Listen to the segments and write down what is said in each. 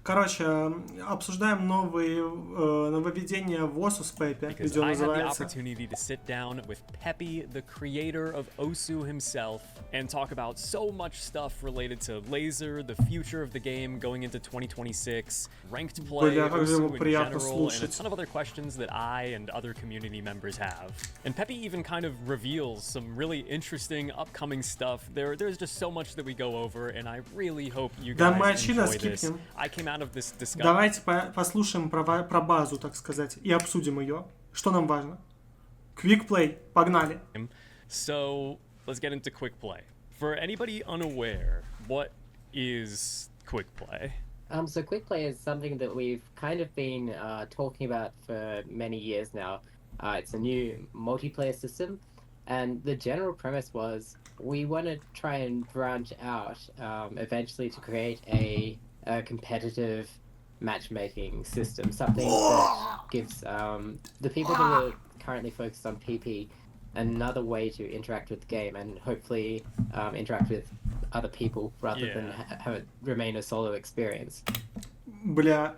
Короче, обсуждаем нововведение в Осу с Peppy. Because Видео I had the называется. opportunity to sit down with Peppy, the creator of Osu himself, and talk about so much stuff related to laser, the future of the game going into 2026, ranked play, Бля, как же его Osu in приятно general, and a слушать. ton of other questions that I and other community members have. And Peppy even kind of reveals some really interesting upcoming stuff. There's just so much that we go over, and I really hope you Да, мы guys очевидно enjoy this. скипнем. I came out of this discussion. Давайте послушаем про базу, так сказать, и обсудим ее. Что нам важно? Quick play, погнали. So let's get into quick play. For anybody unaware, what is quick play? So quick play is something that we've kind of been talking about for many years now. It's a new multiplayer system, and the general premise was we want to try and branch out eventually to create a competitive matchmaking system, something that gives the people who are currently focused on PP another way to interact with the game and hopefully interact with other people rather than have it remain a solo experience. Бля,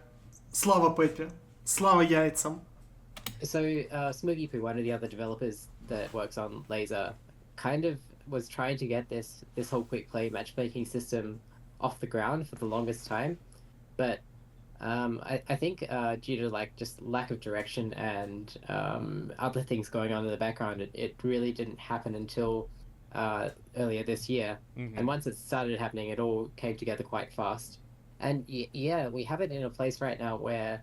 слава Peppy, слава яйцам. So Smoogie Poo, one of the other developers that works on Laser, kind of was trying to get this whole quick play matchmaking system off the ground for the longest time, but I think due to like just lack of direction and other things going on in the background, it really didn't happen until earlier this year. Mm-hmm. And once it started happening, it all came together quite fast. And yeah, we have it in a place right now where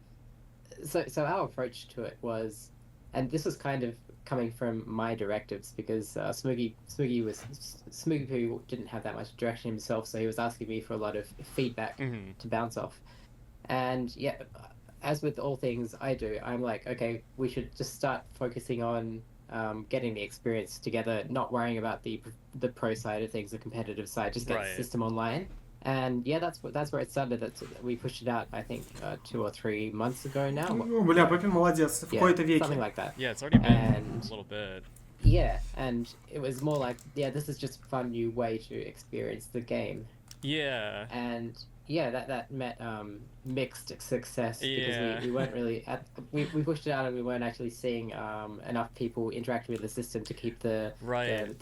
so our approach to it was, and this was kind of coming from my directives because Smoogie Poo didn't have that much direction himself, so he was asking me for a lot of feedback to bounce off. And yeah, as with all things I do, I'm like, okay, we should just start focusing on getting the experience together, not worrying about the pro side of things, the competitive side, just get the system online. And yeah, that's where it started. We pushed it out, I think, 2 or 3 months ago now. Бля, Peppy молодец, в какой-то веке. Something like that. Yeah, it's already been a little bit. Yeah, and it was more like, this is just a fun new way to experience the game. Yeah. And yeah, that met mixed success because we weren't really we pushed it out and we weren't actually seeing enough people interact with the system to keep the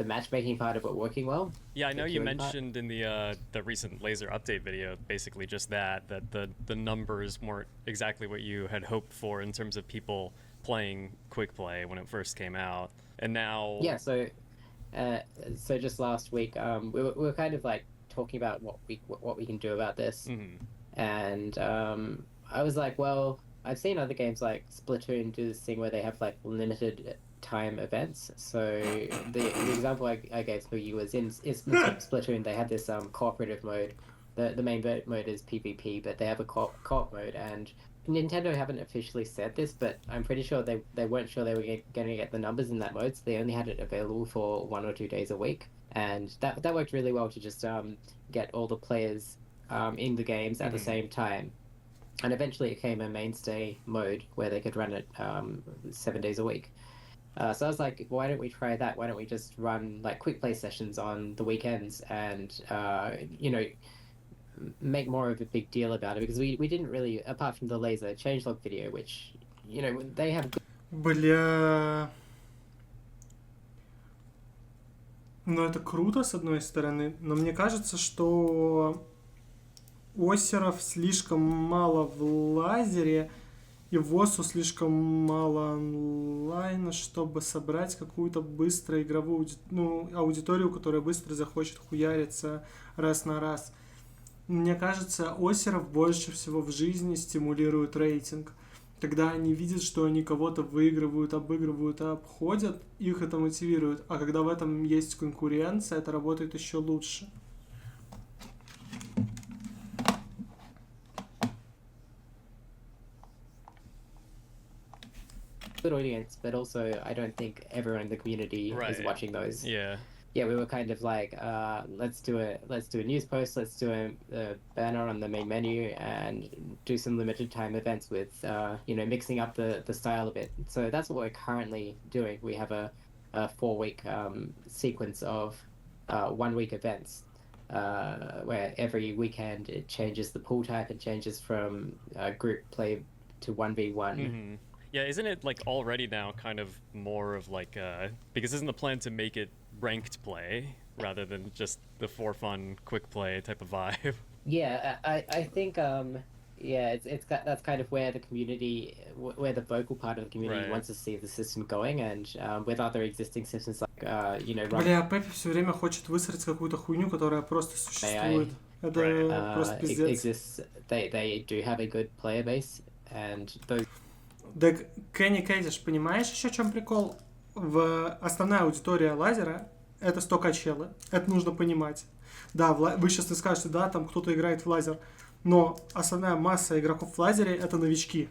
matchmaking part of it working well. Yeah, I know you mentioned in the recent Laser update video basically just that the numbers weren't exactly what you had hoped for in terms of people playing quick play when it first came out, and now so just last week we were kind of like talking about what we can do about this, and I was like, well, I've seen other games like Splatoon do this thing where they have like limited time events. So the example I gave for you was in Splatoon they had this cooperative mode. The main mode is PvP, but they have a co-op mode, and Nintendo haven't officially said this, but I'm pretty sure they weren't sure they were going to get the numbers in that mode, so they only had it available for 1 or 2 days a week. And that worked really well to just get all the players in the games at the same time. And eventually it became a mainstay mode where they could run it 7 days a week. So I was like, why don't we try that? Why don't we just run like quick play sessions on the weekends and, make more of a big deal about it? Because we didn't really, apart from the laser changelog video, which, they have... Бля... Ну, это круто, с одной стороны, но мне кажется, что осеров слишком мало в лазере, и в Осу слишком мало онлайна, чтобы собрать какую-то быстро игровую аудиторию, которая быстро захочет хуяриться раз на раз. Мне кажется, осеров больше всего в жизни стимулирует рейтинг. Когда они видят, что они кого-то выигрывают, обыгрывают, обходят, их это мотивирует. А когда в этом есть конкуренция, это работает еще лучше. Good audience, but also I don't think everyone in the community is watching those. Yeah, we were kind of like, let's do a news post, let's do a banner on the main menu, and do some limited time events with, mixing up the style a bit. So that's what we're currently doing. We have a 4-week sequence of 1-week events. where every weekend it changes the pool type and changes from group play to 1v1. Mm-hmm. Yeah, isn't it like already now kind of more of like because isn't the plan to make it ranked play rather than just the for fun quick play type of vibe? Yeah, I think it's that's kind of where the community, where the vocal part of the community Right. wants to see the system going, and with other existing systems like Бля, Пеппи все время хочет высрать какую-то хуйню, которая просто существует. Это Right. просто пиздец. exists, they do have a good player base, and those. Так, Кенни Кэдиш, понимаешь еще в чем прикол? Основная аудитория лазера — это 100 качелы. Это нужно понимать. Да, вы сейчас не скажете, да, там кто-то играет в лазер. Но основная масса игроков в лазере — это новички.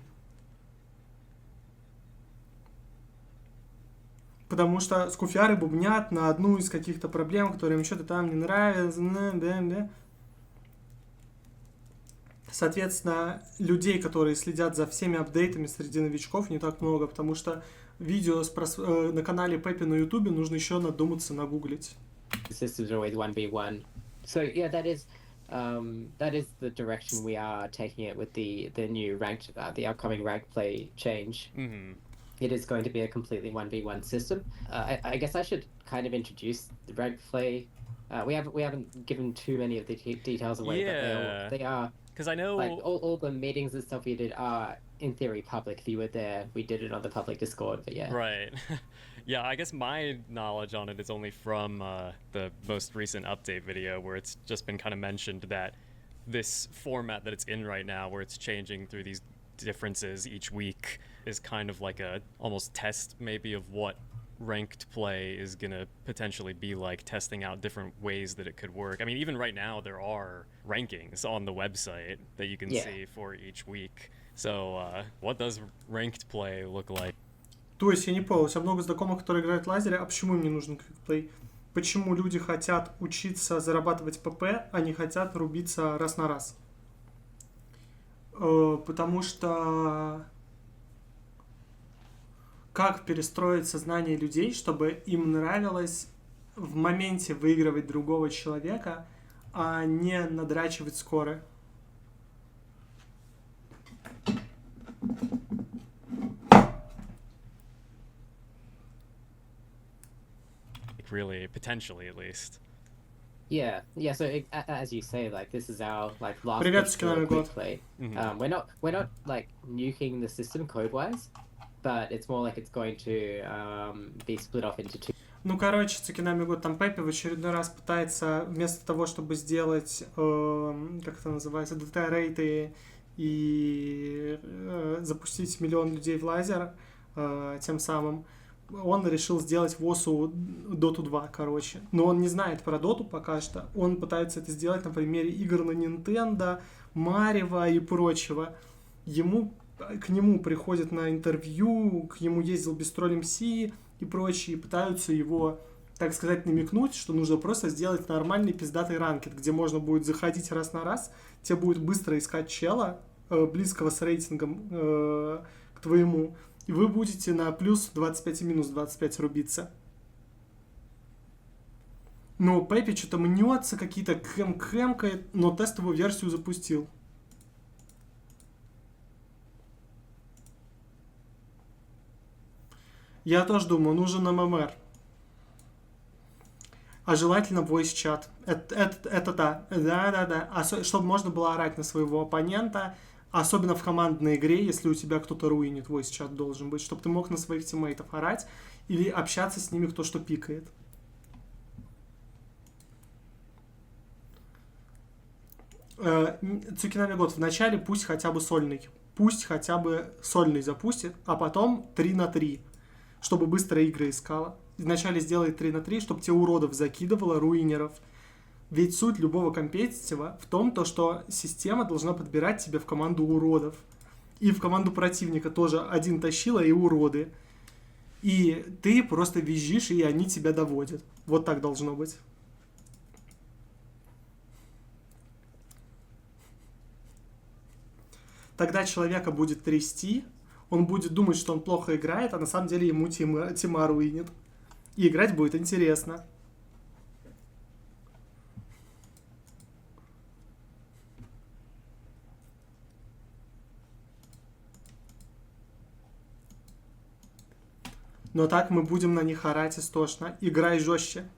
Потому что скуфиары бубнят на одну из каких-то проблем, которые им что-то там не нравится. Соответственно, людей, которые следят за всеми апдейтами среди новичков, не так много, потому что видео на канале Peppy на Ютубе нужно еще надуматься нагуглить. Systems are always 1v1. So yeah, that is the direction we are taking it with the new ranked, the upcoming ranked play change. Mm-hmm. It is going to be a completely 1v1 system. I guess I should kind of introduce the ranked play. We haven't given too many of the details away, but they are. Because I know like all the meetings and stuff we did are in theory public. If you were there, we did it on the public Discord. But yeah, right. Yeah, I guess my knowledge on it is only from the most recent update video, where it's just been kind of mentioned that this format that it's in right now, where it's changing through these differences each week, is kind of like a almost test maybe of what ranked play is going to potentially be like, testing out different ways that it could work. I mean, even right now there are rankings on the website that you can see for each week. So what does ranked play look like? То есть я не понял, у тебя много знакомых, которые играют в лазере, а почему им не нужен квикплей? Почему люди хотят учиться зарабатывать ПП, а не хотят рубиться раз на раз? Потому что как перестроить сознание людей, чтобы им нравилось в моменте выигрывать другого человека, а не надрачивать скоры? Really, potentially at least. Yeah. So as you say, like this is our like last quick play. We're not like nuking the system code-wise, but it's more like it's going to be split off into two. Ну, короче, Цукинами год, там Пеппи в очередной раз пытается вместо того, чтобы сделать, как это называется, дата-рейты и запустить миллион людей в лазер, тем самым он решил сделать в ОСУ Доту 2, короче. Но он не знает про Доту пока что. Он пытается это сделать на примере игр на Nintendo, Марева и прочего. К нему приходят на интервью, к нему ездил Бестроль МС и прочие, пытаются его, так сказать, намекнуть, что нужно просто сделать нормальный пиздатый ранкет, где можно будет заходить раз на раз, тебе будет быстро искать чела, близкого с рейтингом к твоему, и вы будете на плюс 25 и минус 25 рубиться. Но Пеппи что-то мнется, какие-то кэмкает, но тестовую версию запустил. Я тоже думаю, нужен ММР. А желательно voice-чат. Это да. Да. Чтобы можно было орать на своего оппонента. Особенно в командной игре, если у тебя кто-то руинит, voice-чат должен быть. Чтобы ты мог на своих тиммейтов орать. Или общаться с ними, кто что пикает. Цукинами год. Вначале пусть хотя бы сольный. Пусть хотя бы сольный запустит. А потом 3 на 3. Чтобы быстро игры искала. Вначале сделает 3 на 3, чтобы тебе уродов закидывало, руинеров. Ведь суть любого компетитива в том, что система должна подбирать тебе в команду уродов. И в команду противника тоже один тащила и уроды. И ты просто визжишь, и они тебя доводят. Вот так должно быть. Тогда человека будет трясти, он будет думать, что он плохо играет, а на самом деле ему тима руинит. И играть будет интересно. Но так мы будем на них орать истошно. Играй жестче.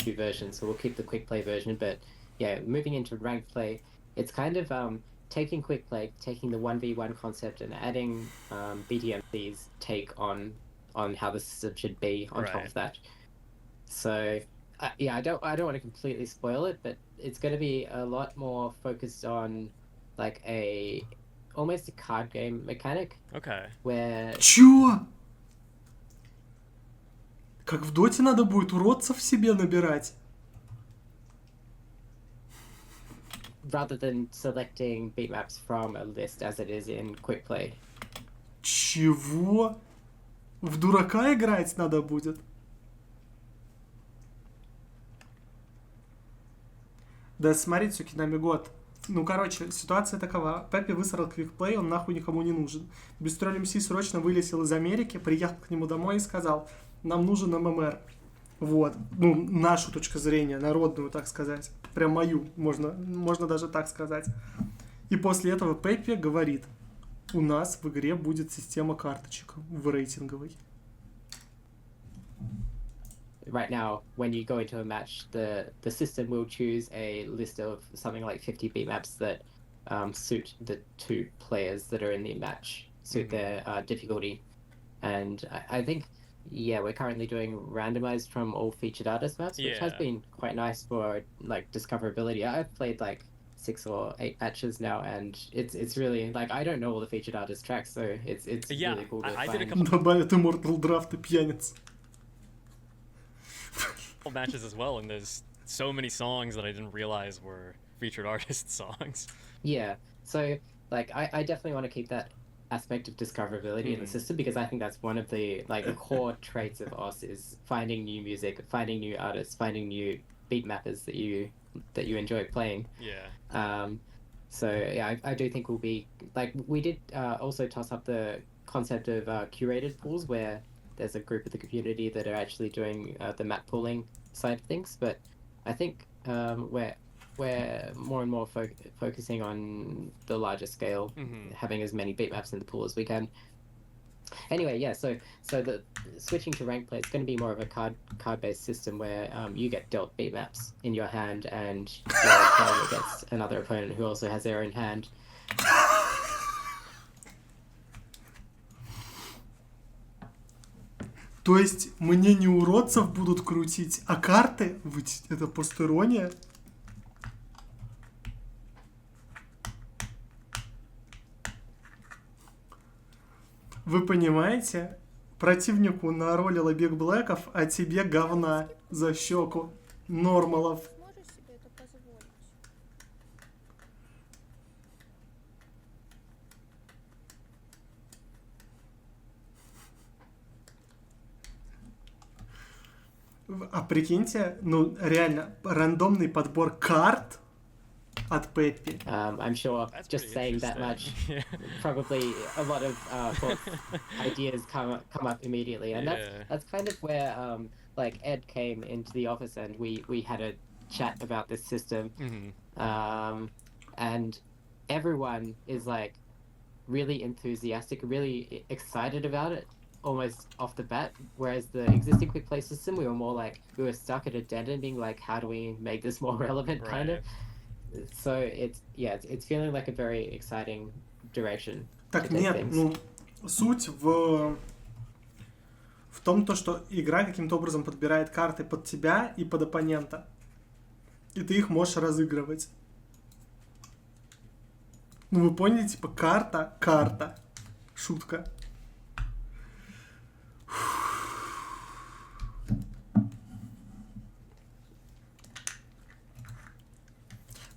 Version, so we'll keep the quick play version. But yeah, moving into ranked play, it's kind of taking quick play, taking the 1v1 concept, and adding BDMC's take on how the system should be on top of that. So yeah, I don't want to completely spoil it, but it's going to be a lot more focused on like almost a card game mechanic. Okay. Where Чё? Как в доте надо будет уродцев себе набирать? rather than selecting beatmaps from a list as it is in quick play. Чего? В дурака играть надо будет? Да смотрите, Цукинами год. Ну, короче, ситуация такова. Пеппи высрал квикплей, он нахуй никому не нужен. Бестроль МС срочно вылетел из Америки, приехал к нему домой и сказал, нам нужен ММР. Вот. Ну, нашу точку зрения, народную, так сказать. Прям мою, можно даже так сказать. И после этого Пеппи говорит, у нас в игре будет система карточек в рейтинговой. Right now, when you go into a match, the system will choose a list of something like 50 beatmaps that suit the two players that are in the match, suit their difficulty. And I think, yeah, we're currently doing randomized from all featured artist maps, which has been quite nice for like discoverability. I've played like 6 or 8 matches now, and it's really like I don't know all the featured artist tracks, so it's really cool to find. did a couple Добавят Immortal Draft и пьяниц. matches as well, and there's so many songs that I didn't realize were featured artist songs. Yeah, so like I definitely want to keep that aspect of discoverability in the system, because I think that's one of the like the core traits of OS is finding new music, finding new artists, finding new beat mappers that you enjoy playing. Yeah. So yeah, I do think we'll be like we did also toss up the concept of curated pools where there's a group of the community that are actually doing the map pooling side of things, but I think we're more and more focusing on the larger scale, having as many beat maps in the pool as we can. Anyway, yeah, so the switching to rank play, it's going to be more of a card-based system where you get dealt beat maps in your hand and you're playing against another opponent who also has their own hand. То есть мне не уродцев будут крутить, а карты? Это постерония? Вы понимаете? Противнику наролило Биг Блэков, а тебе говна за щеку. Нормалов. Можешь себе это позволить? А прикиньте, ну реально, рандомный подбор карт от Пеппи. I'm sure That's just pretty saying that much, interesting. probably a lot of thoughts, ideas come up immediately, and that's kind of where like Ed came into the office and we had a chat about this system, and everyone is like really enthusiastic, really excited about it almost off the bat, whereas the existing quick play system we were stuck at a dead end being like, how do we make this more relevant, kind of. So it's feeling like a very exciting direction. Так нет, ну суть в том, что игра каким-то образом подбирает карты под тебя и под оппонента. И ты их можешь разыгрывать. Ну вы поняли, типа карта. Шутка.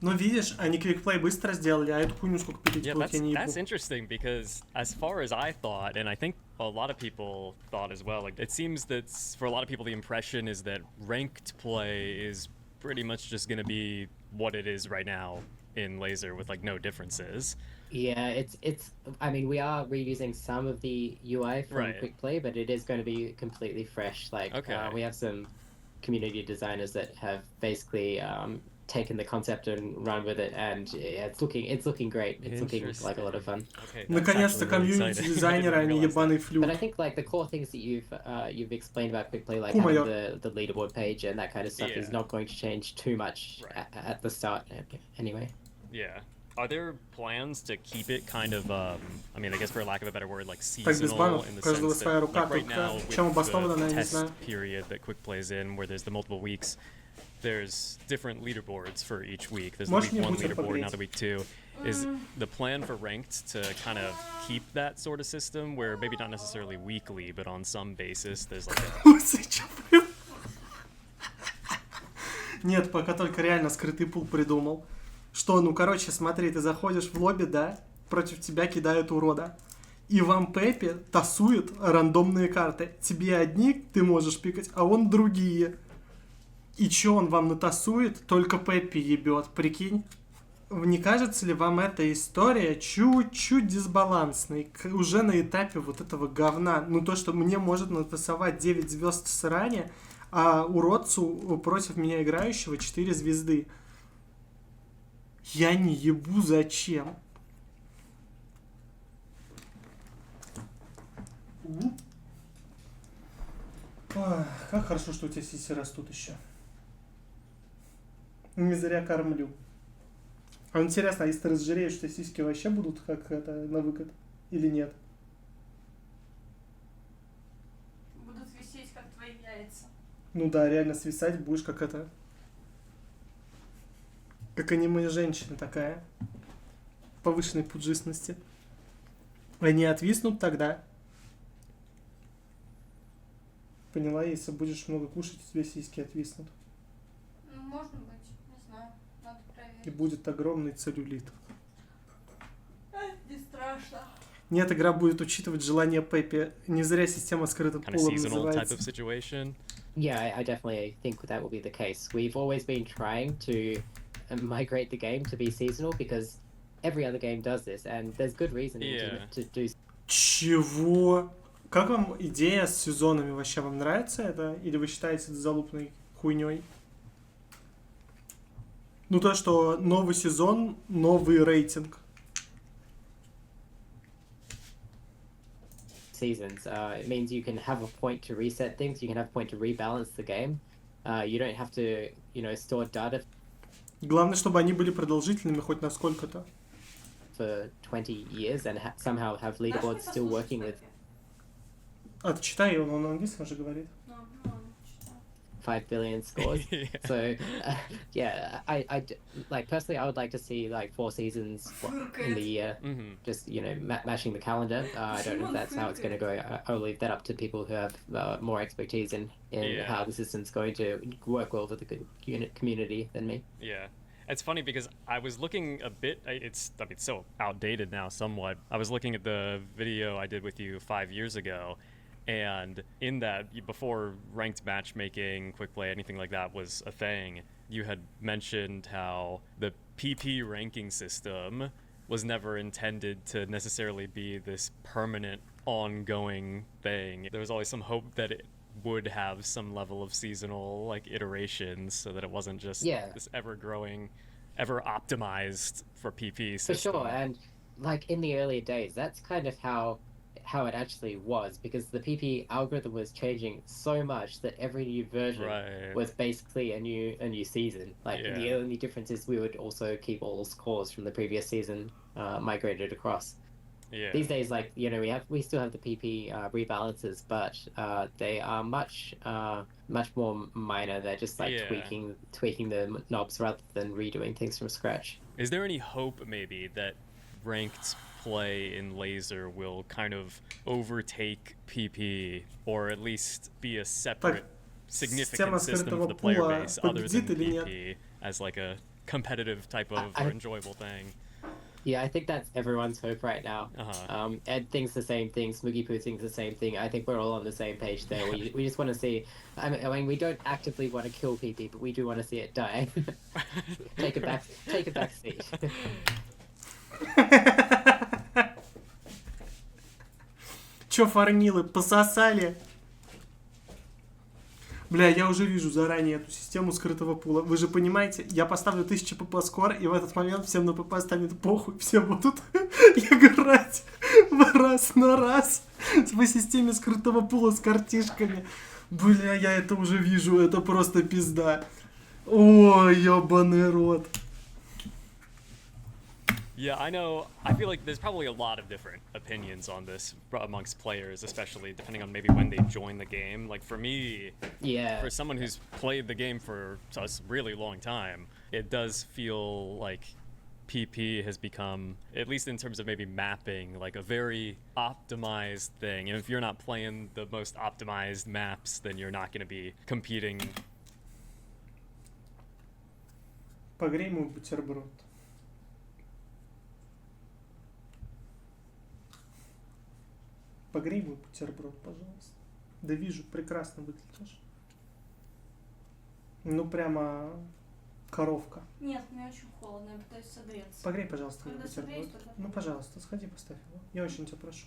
Но видишь, они квикплей быстро сделали, а эту хуйню сколько переделать я не ебу. That's interesting because as far as I thought, and I think a lot of people thought as well, like it seems that for a lot of people the impression is that ranked play is pretty much just going to be what it is right now in Laser with like no differences. Yeah, it's I mean, we are reusing some of the UI from quick play, but it is going to be completely fresh. Like we have some community designers that have basically taken the concept and run with it, and yeah, it's looking great. It's looking like a lot of fun. Okay, that's Наконец-то actually really комьюнити exciting. I дизайнера, а didn't не realize that. ебаный But флют. I think like the core things that you've explained about quick play, like Cool, having Mayor. the leaderboard page and that kind of stuff, is Yeah. not going to change too much Right. at the start anyway. Yeah. Are there plans to keep it kind of, I mean, I guess for lack of a better word, like Так, без seasonal банов, in the у каждого sense своя that, рука, like right только now with чем обосновано, the я не test знаю. period that Quick plays in, where there's the multiple weeks, there's different leaderboards for each week. There's the Можешь week мне 1 бутер leaderboard, now погреть? the week 2. Is the plan for ranked to kind of keep that sort of system where maybe not necessarily weekly, but on some basis there's like a... Усы, чё, блин? Нет, пока только реально скрытый пул придумал. Что, ну, короче, смотри, ты заходишь в лобби, да, против тебя кидают урода. И вам Пеппи тасует рандомные карты. Тебе одни ты можешь пикать, а он другие. И чё он вам натасует? Только Пеппи ебет, прикинь. Не кажется ли вам эта история чуть-чуть дисбалансной? Уже на этапе вот этого говна. Ну, то, что мне может натасовать 9 звезд в сране, а уродцу против меня играющего 4 звезды. Я не ебу зачем. Ой, как хорошо, что у тебя сиси растут еще. Не зря кормлю. А интересно, а если ты разжиреешь, у тебя сиськи вообще будут как это на выкат? Или нет? Будут висеть, как твои яйца. Ну да, реально свисать будешь как это... Как аниме женщина такая. Повышенной пуджистности. Они отвиснут тогда. Поняла, если будешь много кушать, у тебя сиськи отвиснут. Ну, может быть, не знаю. Надо И проверить. будет огромный целлюлит. Не страшно. Нет, игра будет учитывать желание Пеппи. Не зря система скрытым kind of пулом seasonal type называется. of situation. Yeah, I definitely think that will be the case. We've always been trying to migrate the game to be seasonal because every other game does this, and there's good reason Yeah. to do. Чего? Как вам идея с сезонами вообще? Вам нравится это? Или вы считаете это залупной хуйней? Ну то, что новый сезон, новый рейтинг. Seasons. It means you can have a point to reset things. You can have a point to rebalance the game. You don't have to, store data Главное, чтобы они были продолжительными хоть на сколько-то. for 20 years and somehow have leaderboards still working with А ты читай, он на английском же говорит. Ну, читаю. 5 billion scores. Yeah. So, yeah, I like personally, I would like to see like 4 seasons in the year. Mm-hmm. Just mashing the calendar. I don't know if that's how it's going to go. I'll leave that up to people who have more expertise in Yeah. how the system's going to work well with the community than me. Yeah. It's funny because I was looking a bit, it's so outdated now somewhat. I was looking at the video I did with you 5 years ago, and in that, before ranked matchmaking, quick play, anything like that was a thing, you had mentioned how the PP ranking system was never intended to necessarily be this permanent, ongoing thing. There was always some hope that it would have some level of seasonal like iterations so that it wasn't just this ever-growing, ever-optimized for PP system. For sure, and like in the earlier days, that's kind of how it actually was, because the PP algorithm was changing so much that every new version was basically a new season. Like the only difference is we would also keep all scores from the previous season migrated across. Yeah. These days, like we still have the PP rebalances, but they are much more minor. They're just like tweaking the knobs rather than redoing things from scratch. Is there any hope maybe that ranked play in Laser will kind of overtake PP, or at least be a separate, significant system for the player base other than PP as like a competitive type of or enjoyable thing? Yeah, I think that's everyone's hope right now. Ed thinks the same thing. Smoogie Poo thinks the same thing. I think we're all on the same page there. We just want to see. I mean, we don't actively want to kill PP, but we do want to see it die. Take a back seat. Чё, фарнилы, пососали? Бля, я уже вижу заранее эту систему скрытого пула. Вы же понимаете, я поставлю 1000 pp скор, и в этот момент всем на pp станет похуй, все будут играть раз на раз по системе скрытого пула с картишками. Бля, я это уже вижу, это просто пизда. Ой, ёбаный рот. Yeah, I know. I feel like there's probably a lot of different opinions on this amongst players, especially depending on maybe when they join the game. Like for me, Yeah. for someone who's played the game for a really long time, it does feel like PP has become, at least in terms of maybe mapping, like a very optimized thing. And if you're not playing the most optimized maps, then you're not going to be competing. Погрей мой бутерброд. Погрей мой бутерброд, пожалуйста. Да вижу, прекрасно выглядишь. Ну, прямо коровка. Нет, мне очень холодно, я пытаюсь согреться. Погрей, пожалуйста, мой Когда бутерброд. согреюсь, тогда- Ну, пожалуйста, сходи, поставь его. Я очень тебя прошу.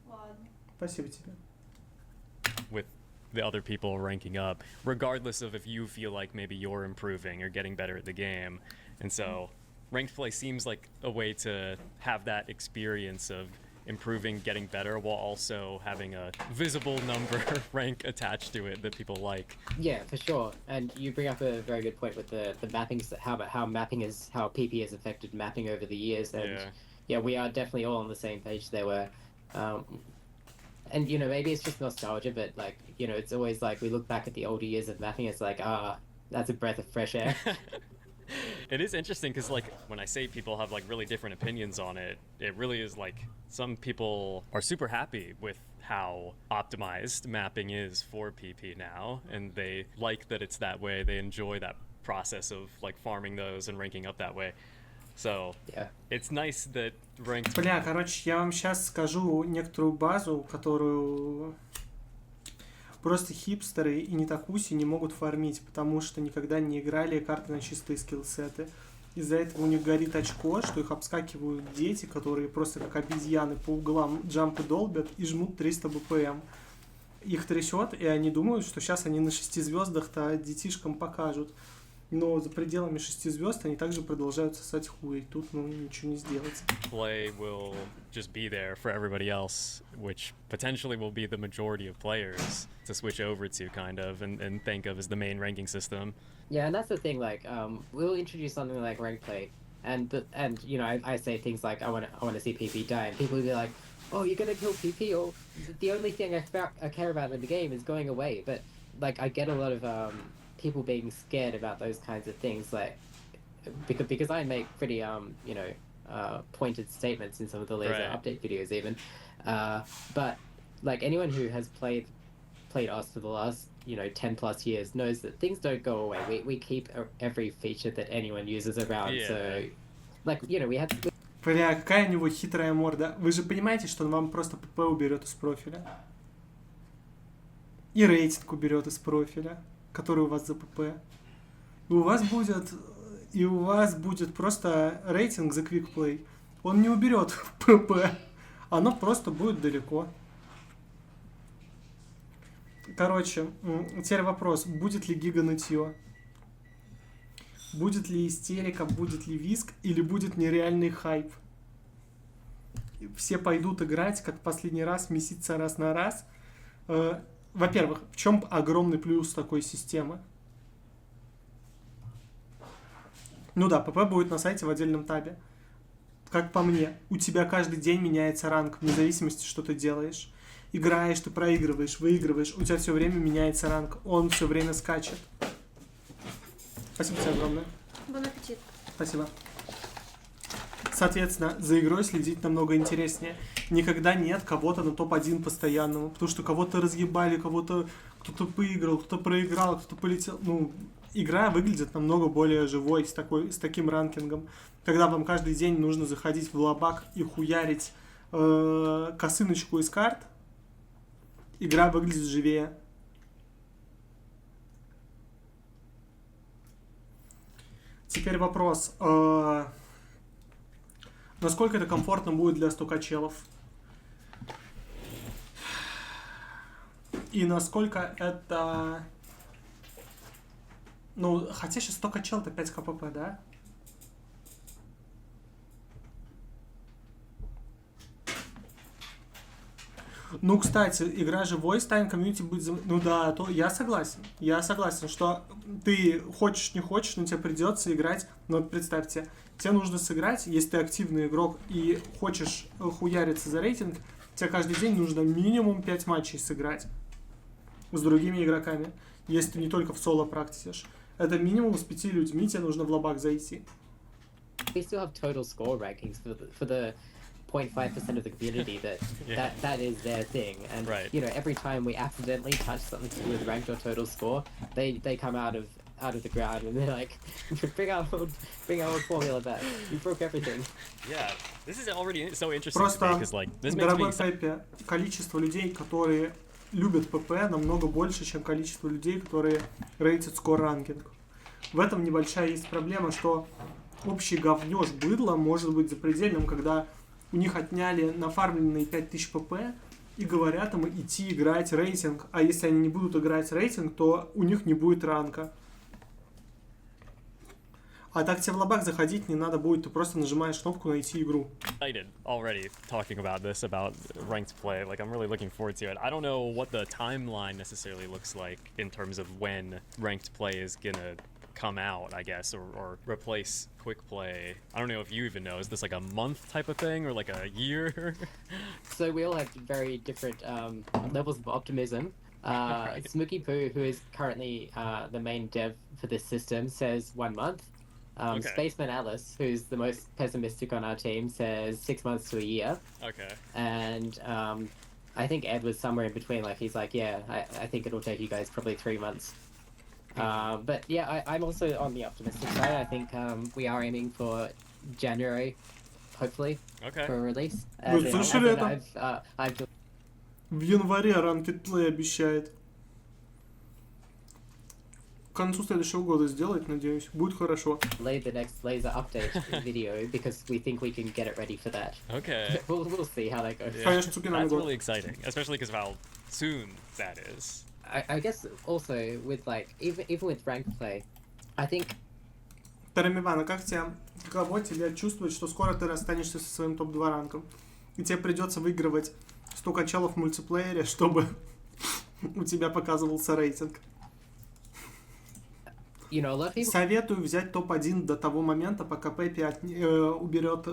Ладно. Спасибо тебе. With the other people ranking up, regardless of if you feel like maybe you're improving or getting better at the game. And so ranked play seems like a way to have that experience of improving, getting better, while also having a visible number rank attached to it that people like. Yeah, for sure. And you bring up a very good point with the mappings, how PP has affected mapping over the years. And yeah, we are definitely all on the same page there. Where, and you know, maybe it's just nostalgia, but like, you know, it's always like we look back at the older years of mapping. It's like, that's a breath of fresh air. It is interesting because, like, when I say people have like really different opinions on it, it really is like some people are super happy with how optimized mapping is for PP now, and they like that it's that way. They enjoy that process of like farming those and ranking up that way. So Yeah. it's nice that ranked. Бля, короче, я вам сейчас скажу некоторую базу, которую просто хипстеры и не такуси не могут фармить, потому что никогда не играли карты на чистые скиллсеты. Из-за этого у них горит очко, что их обскакивают дети, которые просто как обезьяны по углам джампы долбят и жмут 300 БПМ. Их трясет, и они думают, что сейчас они на 6 звездах-то детишкам покажут. Но за пределами 6 звезд они также продолжают сосать хуй. Тут, ну, ничего не сделать. Play will just be there for everybody else, which potentially will be the majority of players to switch over to, kind of, and think of as the main ranking system. Yeah, and that's the thing. Like, we'll introduce something like rank play, and you know, I say things like, I want to see PP die, and people will be like, oh, you're gonna kill PP, or the only thing I care about in the game is going away. But like, I get a lot of people being scared about those kinds of things, like because I make pretty you know, pointed statements in some of the laser update videos even, but like anyone who has played us for the last, you know, 10 plus years knows that things don't go away. We keep every feature that anyone uses around. Yeah. So like, you know, we had to... Бля, какая у него хитрая морда. Вы же понимаете, что он вам просто ПП уберет из профиля. И рейтинг уберет из профиля, который у вас за ПП. И у вас будет просто рейтинг за квикплей. Он не уберет ПП. Оно просто будет далеко. Короче, теперь вопрос. Будет ли гига нытье? Будет ли истерика, будет ли виск, или будет нереальный хайп? Все пойдут играть, как в последний раз, меситься раз на раз. Во-первых, в чем огромный плюс такой системы? Ну да, ПП будет на сайте в отдельном табе. Как по мне, у тебя каждый день меняется ранг, вне зависимости, что ты делаешь. Играешь, ты проигрываешь, выигрываешь, у тебя все время меняется ранг, он все время скачет. Спасибо тебе огромное. Бон аппетит. Спасибо. Соответственно, за игрой следить намного интереснее. Никогда нет кого-то на топ-1 постоянного, потому что кого-то разъебали, кто-то выиграл, кто-то проиграл, кто-то полетел. Ну, игра выглядит намного более живой с таким ранкингом. Когда вам каждый день нужно заходить в лабак и хуярить косыночку из карт, игра выглядит живее. Теперь вопрос. Насколько это комфортно будет для стукачелов? И насколько это... Ну, хотя сейчас только чел-то 5 КПП, да? Ну, кстати, игра же Voice Time Community будет... Ну да, то я согласен. Я согласен, что ты хочешь, не хочешь, но тебе придется играть. Ну вот представьте, тебе нужно сыграть, если ты активный игрок и хочешь хуяриться за рейтинг, тебе каждый день нужно минимум 5 матчей сыграть с другими игроками, если ты не только в соло практисишь. Это минимум с 5 людьми тебе нужно в лобак зайти. We still have total score rankings for the 0.5% of the community that is their thing, and Right. you know, every time we accidentally touch something to do with ranked or total score, they come out of the ground and they're like, bring our old formula back. We broke everything. Yeah, this is already so interesting to me Просто, because like this makes me дорогой Пеппи, количество людей, которые любят ПП, намного больше, чем количество людей, которые рейтят скор ранкинг. В этом небольшая есть проблема, что общий говнёж быдла может быть запредельным, когда у них отняли нафармленные 5000 ПП и говорят им идти играть рейтинг, а если они не будут играть рейтинг, то у них не будет ранка. А так тебе в лобак заходить не надо будет, ты просто нажимаешь кнопку «Найти игру». excited already talking about this, about ranked play. Like, I'm really looking forward to it. I don't know what the timeline necessarily looks like in terms of when ranked play is gonna come out, I guess, or replace quick play. I don't know if you even know. Is this like a month type of thing or like a year? So we all have very different levels of optimism. Right. Smokey Poo, who is currently the main dev for this system, says 1 month. Okay. Spaceman Alice, who's the most pessimistic on our team, says 6 months to a year. Okay. And I think Ed was somewhere in between. Like, he's like, yeah, I think it'll take you guys probably 3 months. But yeah, I'm also on the optimistic side. I think we are aiming for January, hopefully, Okay. for a release. Вы As in, слышали as in это? I've В январе Ranked Play обещает. К концу следующего года сделать, надеюсь. Будет хорошо. delayed the next laser update video because we think we can get it ready for that. Okay. We'll see how that goes. Yeah. Конечно, Цукинами That's год. really exciting, especially because of how soon that is. I guess also with like even with ranked play, I think Тарамивана, каково тебе чувствовать, что скоро ты расстанешься со своим топ-2 ранком? И тебе придется выигрывать столько челов в мультиплеере, чтобы у тебя показывался рейтинг. you know a lot of people Советую взять топ-1 до того момента, пока Пеппи уберет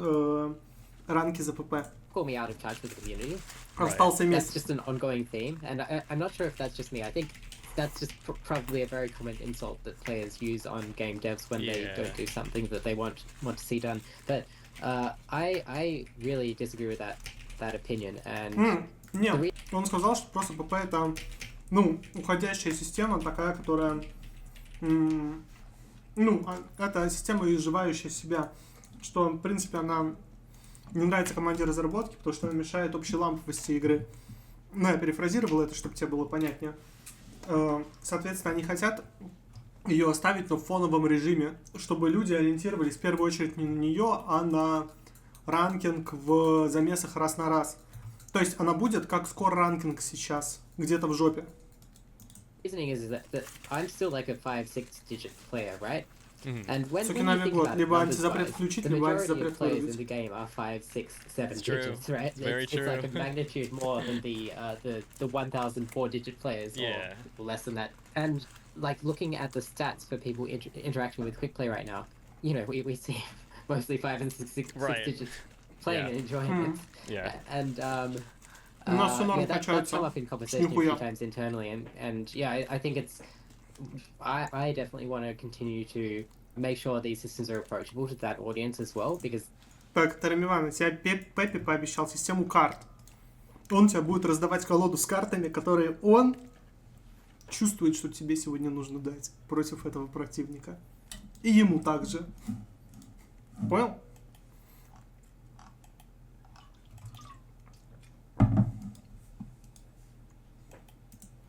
ранки за ПП. call me out of touch with the community. Остался That's месяц. just an ongoing theme, and I'm not sure if that's just me. I think that's just probably a very common insult that players use on game devs when they Yeah. don't do something that they want to see done. But I really disagree with that opinion, and Нет, он сказал, что просто ПП это, уходящая система, такая, которая, это система, изживающая себя, что, в принципе, она не нравится команде разработки, потому что она мешает общей ламповости игры. Я перефразировал это, чтобы тебе было понятнее. Соответственно, они хотят ее оставить, но в фоновом режиме, чтобы люди ориентировались в первую очередь не на нее, а на ранкинг в замесах раз на раз. То есть она будет как скор ранкинг сейчас, где-то в жопе. reasoning is that I'm still like a 5-6 digit player, right? Mhm. And when you Цукинами think год. about Либо numbers антизапрет wise, включить, the либо majority антизапрет of players in вырубить. the game are 5, 6, 7 It's true. digits, right? Very It's like a true. magnitude more than the 1,004 digit players, Yeah. or less than that. And like looking at the stats for people interacting with quick play right now, you know, we see mostly 5 and 6 Right. digits playing Yeah. and enjoying it. Yeah. And У нас всё норм that's качается. come up in conversation a few Нихуя. times internally, and yeah, I think it's. I definitely want to continue to make sure these systems are approachable to that audience as well, because Так, Тарамиван, тебе Пеппи пообещал систему карт. Он тебе будет раздавать колоду с картами, которые он чувствует, что тебе сегодня нужно дать против этого противника. И ему также. Понял?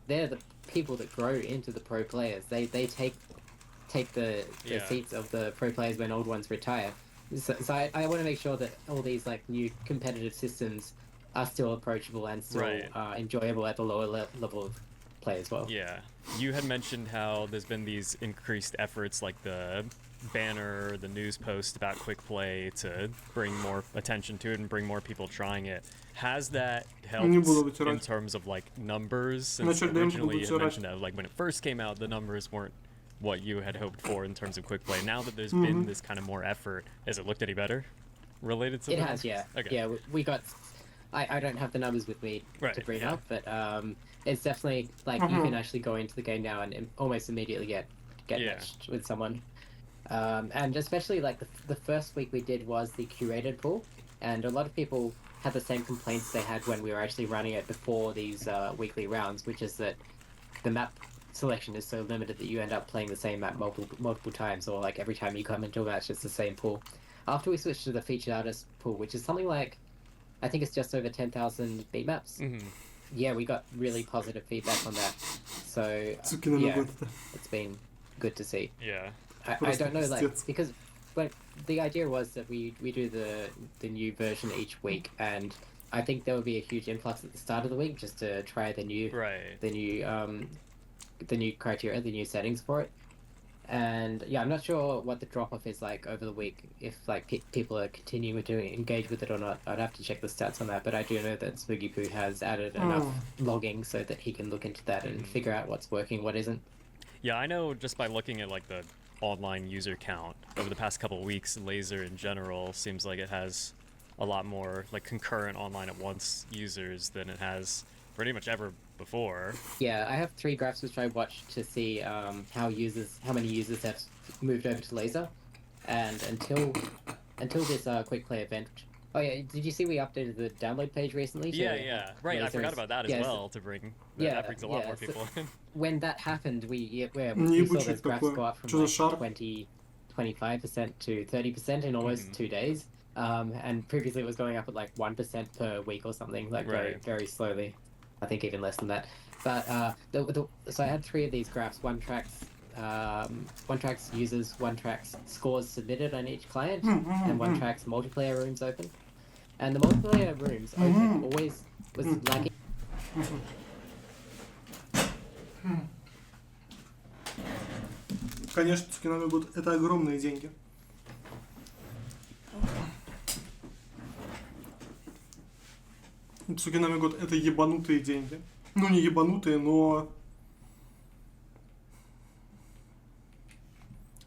they're the people that grow into the pro players. They take the Yeah. seats of the pro players when old ones retire. So I want to make sure that all these like new competitive systems are still approachable and still Right. enjoyable at the lower level play as well. Yeah. You had mentioned how there's been these increased efforts like the banner, the news post about quick play to bring more attention to it and bring more people trying it. Has that helped in terms of like numbers? Since originally you had mentioned that like when it first came out, the numbers weren't what you had hoped for in terms of quick play. Now that there's been this kind of more effort, has it looked any better related to it? It has, yeah. Okay. Yeah, we got... I don't have the numbers with me to bring up, but it's definitely like you can actually go into the game now and almost immediately get matched with someone. And especially like the first week we did was the curated pool, and a lot of people had the same complaints they had when we were actually running it before these weekly rounds, which is that the map selection is so limited that you end up playing the same map multiple times, or like every time you come into a match it's the same pool. After we switched to the featured artist pool, which is something like, I think it's just over 10,000 beat maps. Yeah, we got really positive feedback on that. So yeah, it's been good to see. Yeah. I don't know, like, because like the idea was that we do the new version each week, and I think there would be a huge influx at the start of the week just to try the new criteria, the new settings for it. And yeah, I'm not sure what the drop off is like over the week, if like people are continuing to engage with it or not. I'd have to check the stats on that, but I do know that Spooky Poo has added enough logging so that he can look into that and figure out what's working, what isn't. Yeah, I know just by looking at like the online user count over the past couple of weeks, Laser in general seems like it has a lot more like concurrent online at once users than it has pretty much ever before. Yeah, I have 3 graphs which I watched to see how many users have moved over to Laser, and until this quick play event. Oh yeah, did you see we updated the download page recently? Yeah, right. I forgot about that as well. To bring that brings a lot more people in. When that happened, we saw those graphs go up from like 25% to 30% in almost 2 days. And previously it was going up at like 1% per week or something, like very, very slowly. I think even less than that. But so I had 3 of these graphs. One tracks users, one tracks scores submitted on each client, and one tracks multiplayer rooms open. And the multiplayer rooms open always was lagging. Конечно, Цукинами год это огромные деньги. Цукинами год это ебанутые деньги. Ну не ебанутые, но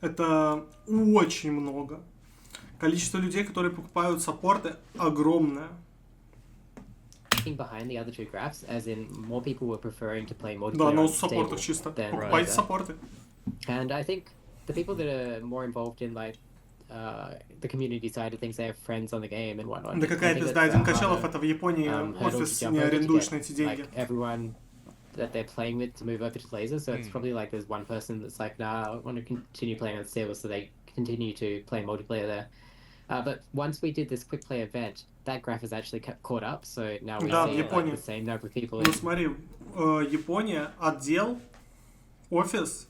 это очень много. Количество людей, которые покупают саппорты, огромное. Behind the other 2 graphs, as in more people were preferring to play multiplayer. Да, но в саппортах чисто. Покупайте саппорты. And I think the people that are more involved in like the community side of things, they have friends on the game and whatnot. Да какая пизда, один Качелов, это в Японии офис не арендуешь на эти деньги. Like everyone that they're playing with to move over to Laser, so it's probably like there's one person that's like, nah, I want to continue playing on stable, so they continue to play multiplayer there. But once we did this quick play event, that graph has actually caught up, so now we see like, the same number of people. Ну смотри, Япония, отдел, офис,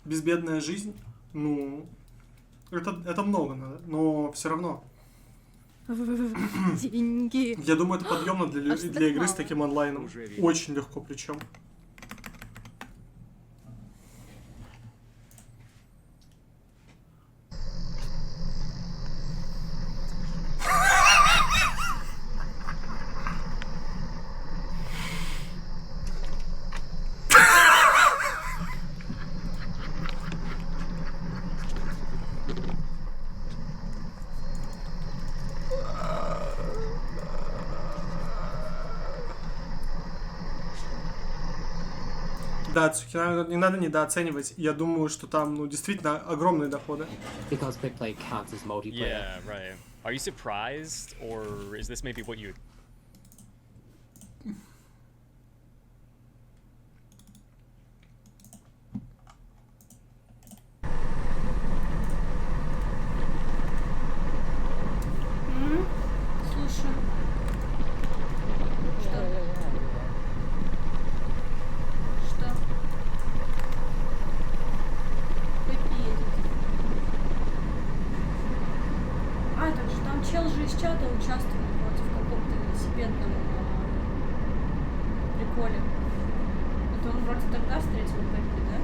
безбедная жизнь, ну, это много надо, но все равно. Деньги. Я думаю, это подъемно для игры с таким онлайном. Очень легко причем. Да, Цукинами не надо недооценивать. Я думаю, что там, ну, действительно огромные доходы. Because quick play counts as multiplayer. Yeah, right. Are you surprised, or is this maybe what you... Слушай. Что? Peppy едет. Так же там чел же из чата участвовал вроде в каком-то велосипедном приколе. Это он вроде тогда встретил Пеппи, да?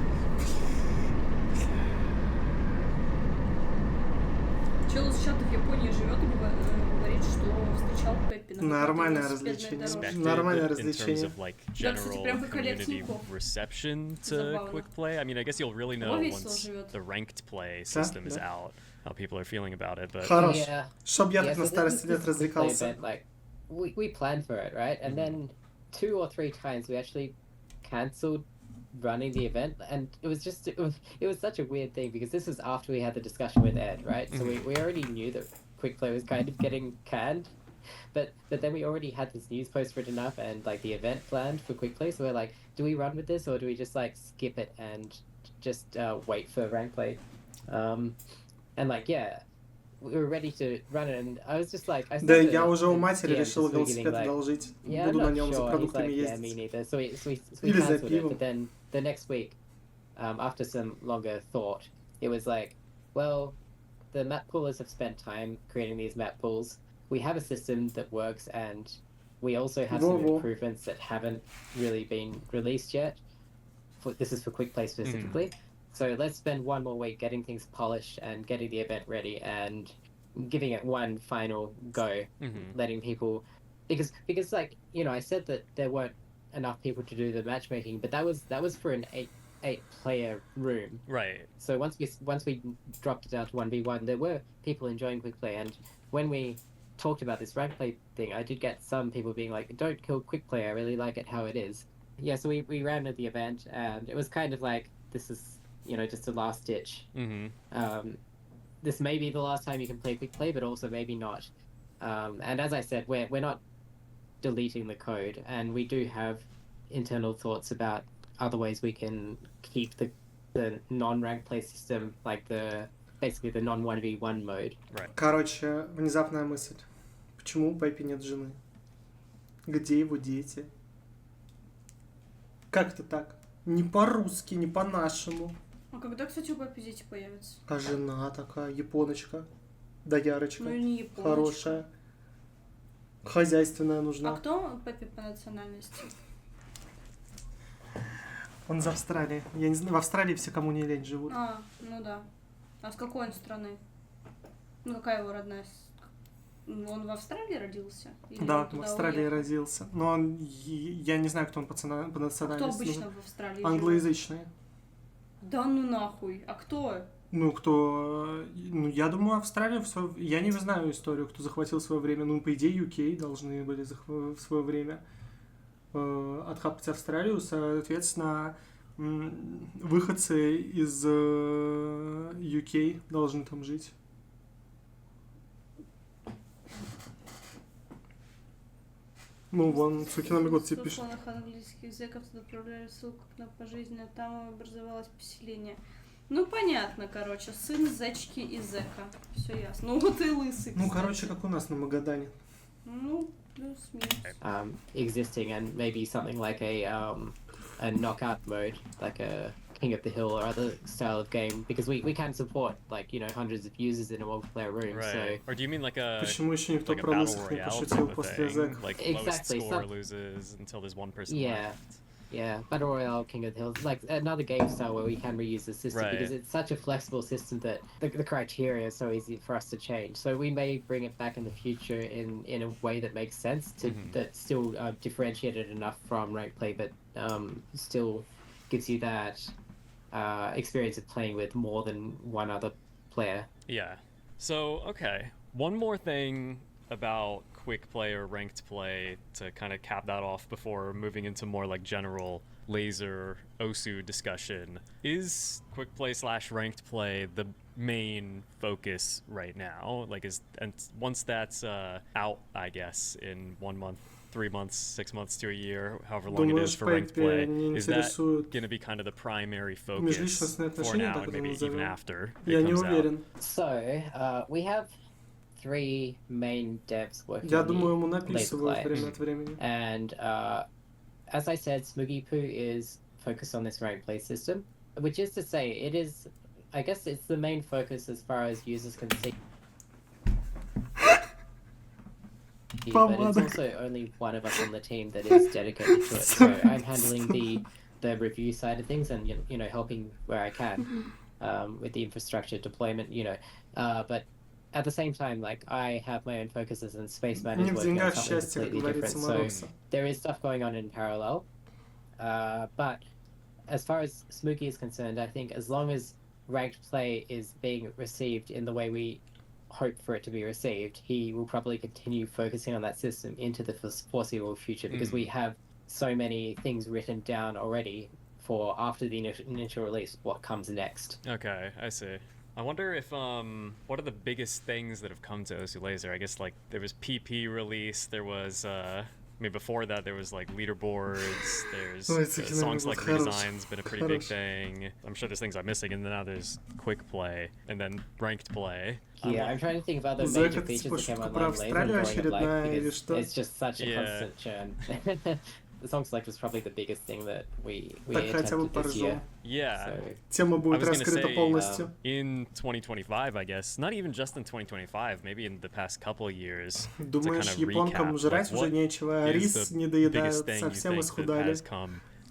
Чел из чата в Японии живет и говорит, что встречал Пеппи на Нормальное велосипедной развлечение. дорожке. Expected Нормальное in terms развлечение. of like Да, кстати, general прям как Олег community Тиньков. reception to Забавно. quick play. I mean, I guess you'll really know весело once живет. the ranked play system is да. out, how people are feeling about it. But Хорош. Yeah. Чтоб я Yeah, так на so старости лет this quick play развлекался. event, like, we planned for it, right? And then 2 or 3 times we actually cancelled running the event, and it was such a weird thing because this was after we had the discussion with Ed, right? So we already knew that quick play was kind of getting canned, but then we already had this news post written up and like the event planned for quick play. So we're like, do we run with this or do we just like skip it and just wait for rank play? And like yeah, we were ready to run it, and I was just like, I Да, said to я уже у the матери DM решил this week, велосипед like, одолжить. yeah, Буду I'm на not нем за sure. He's продуктами like, yeah, me ездить. neither. So we Или за cancelled it. пивом. But then the next week, after some longer thought, it was like, well, the map poolers have spent time creating these map pools. We have a system that works, and we also have some Во-во. improvements that haven't really been released yet. This is for quick play specifically. So let's spend one more week getting things polished and getting the event ready and giving it one final go, letting people, because like, you know, I said that there weren't enough people to do the matchmaking, but that was for an eight player room. right. So once we dropped it down to 1v1, there were people enjoying quick play, and when we talked about this rank play thing, I did get some people being like, don't kill quick play, I really like it how it is. Yeah, so we ran at the event, and it was kind of like, this is, you know, just a last ditch. This may be the last time you can play quick play, but also maybe not. And as I said, we're not deleting the code, and we do have internal thoughts about other ways we can keep the non-rank play system, like basically the non-1v1 mode. Right. Короче, внезапная мысль. Почему у Пеппи нет жены? Где его дети? Как это так? Не по-русски, не по-нашему. А когда, кстати, у Пеппи дети появятся? А жена такая, японочка, доярочка, Ну и не японочка. хорошая, хозяйственная А нужна. кто Пеппи по национальности? Он из Австралии. Я не знаю, в Австралии все, кому не лень, живут. А, ну да. А с какой он страны? Ну какая его родная? Он в Австралии родился? Или Да, он в туда Австралии уехал? родился. Но он, я не знаю, кто он по А кто национальности. обычно в Австралии живет? Англоязычные. Да ну нахуй. А кто? Ну, кто... Ну, я думаю, Австралия в свое... Я не знаю историю, кто захватил в свое время. Ну, по идее, UK должны были в свое время отхапать Австралию. Соответственно, выходцы из UK должны там жить. Ну, вон, Цукина год тебе пишет. В английских языков туда отправляли ссылку на пожизненно, там образовалось поселение. Ну, понятно, короче, сын зечки и зека. Все ясно. Ну, вот и лысый, Ну, кстати. короче, как у нас на Магадане. Ну, плюс-минус. Existing, and maybe something like a knockout mode, like a King of the Hill or other style of game, because we can support, like, you know, hundreds of users in a multiplayer room. Right. So Or do you mean like a Почему еще никто like a про battle лысых не royale пошутил type of после thing? зэков? Like Exactly, lowest score some- loses until there's one person Yeah. left. Yeah, Battle Royale, King of the Hill, like another game style where we can reuse the system, Right. because it's such a flexible system that the criteria is so easy for us to change. So we may bring it back in the future in a way that makes sense, that's still differentiated enough from rank play, but still gives you that experience of playing with more than one other player. Yeah. So, okay. One more thing about quick play or ranked play to kind of cap that off before moving into more like general laser OSU discussion. Is quick play / ranked play the main focus right now? Like, and once that's out, I guess, in 1 month, 3 months, 6 months to a year, however long it is Думаешь, for ranked Пеппи play, не is that интересует going to be kind of the primary focus межличностные for отношения, now так and это maybe even назовем? after Я it не comes out? уверен. So we have 3 main devs working Я on думаю, ему the laser написывают play. время от времени. And as I said, Smoogie Poo is focused on this rank play system, which is to say, it is, I guess it's the main focus as far as users can see. But it's Помада. also only one of us on the team that is dedicated to it. So I'm handling the the review side of things and helping where I can with the infrastructure deployment. But at the same time, like I have my own focuses, and Space Man is Не в working on деньгах something счастье, как completely говорится, different. Марокко. So there is stuff going on in parallel. But as far as Smokey is concerned, I think as long as ranked play is being received in the way we hope for it to be received, he will probably continue focusing on that system into the foreseeable future, because we have so many things written down already for after the initial release, what comes next. Okay, I see. I wonder if what are the biggest things that have come to OSU Laser? I guess like there was PP release, there was before that there was like leaderboards, there's song select redesigns been a pretty big thing. I'm sure there's things I'm missing, and then now there's quick play and then ranked play. Yeah, I'm trying to think of other major features that came online later because it's just such a constant churn. The song select was probably the biggest thing that we attempted this year. Yeah. So, Тема будет раскрыта полностью. In 2025, I guess, not even just in 2025, maybe in the past couple of years. Думаешь, японкам жрать уже нечего, а рис не доедают, совсем исхудали.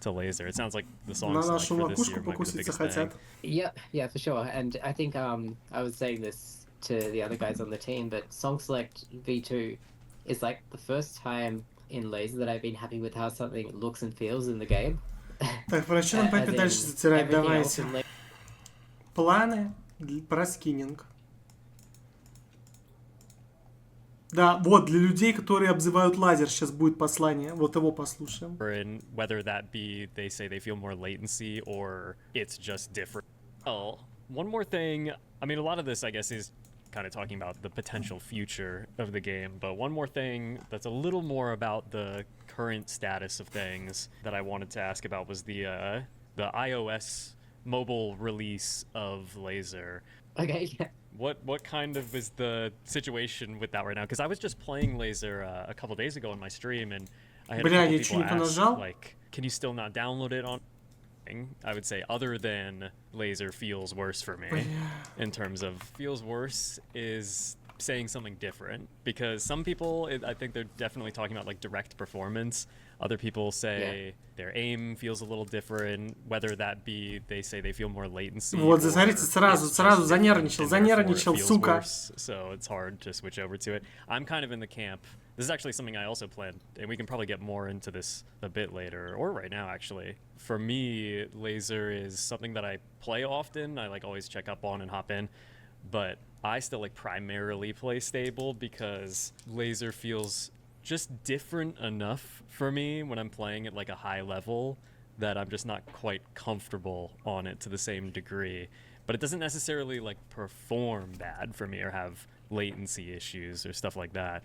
To Laser. It sounds like the song На select нашу for this year макушку might be the покуситься biggest хотят. thing. Yeah, for sure. And I think I was saying this to the other guys on the team, but Song Select V2 is like the first time in Laser that I've been happy with how something looks and feels in the game. Так, про что нам Пеппи дальше затирать? Давайте. Планы про скиннинг. Да, вот, для людей, которые обзывают лазер, сейчас будет послание. Вот его послушаем. Whether that be they say they feel more latency or it's just different. Well, one more thing. I mean, a lot of this, I guess, is kind of talking about the potential future of the game, but one more thing that's a little more about the current status of things that I wanted to ask about was the iOS mobile release of Laser. Okay, yeah. What kind of is the situation with that right now? Because I was just playing Laser a couple days ago on my stream, and I had a couple people ask, like, can you still not download it on? I would say other than Laser feels worse for me in terms of feels worse is saying something different, because some people, I think they're definitely talking about like direct performance. Other people say their aim feels a little different, whether that be they say they feel more latency. Вот, смотрите, сразу занервничал, сука. So it's hard to switch over to it. I'm kind of in the camp. This is actually something I also planned, and we can probably get more into this a bit later, or right now actually. For me, Laser is something that I play often. I like always check up on and hop in, but I still like primarily play stable because Laser feels just different enough for me when I'm playing at like a high level that I'm just not quite comfortable on it to the same degree. But it doesn't necessarily like perform bad for me or have latency issues or stuff like that.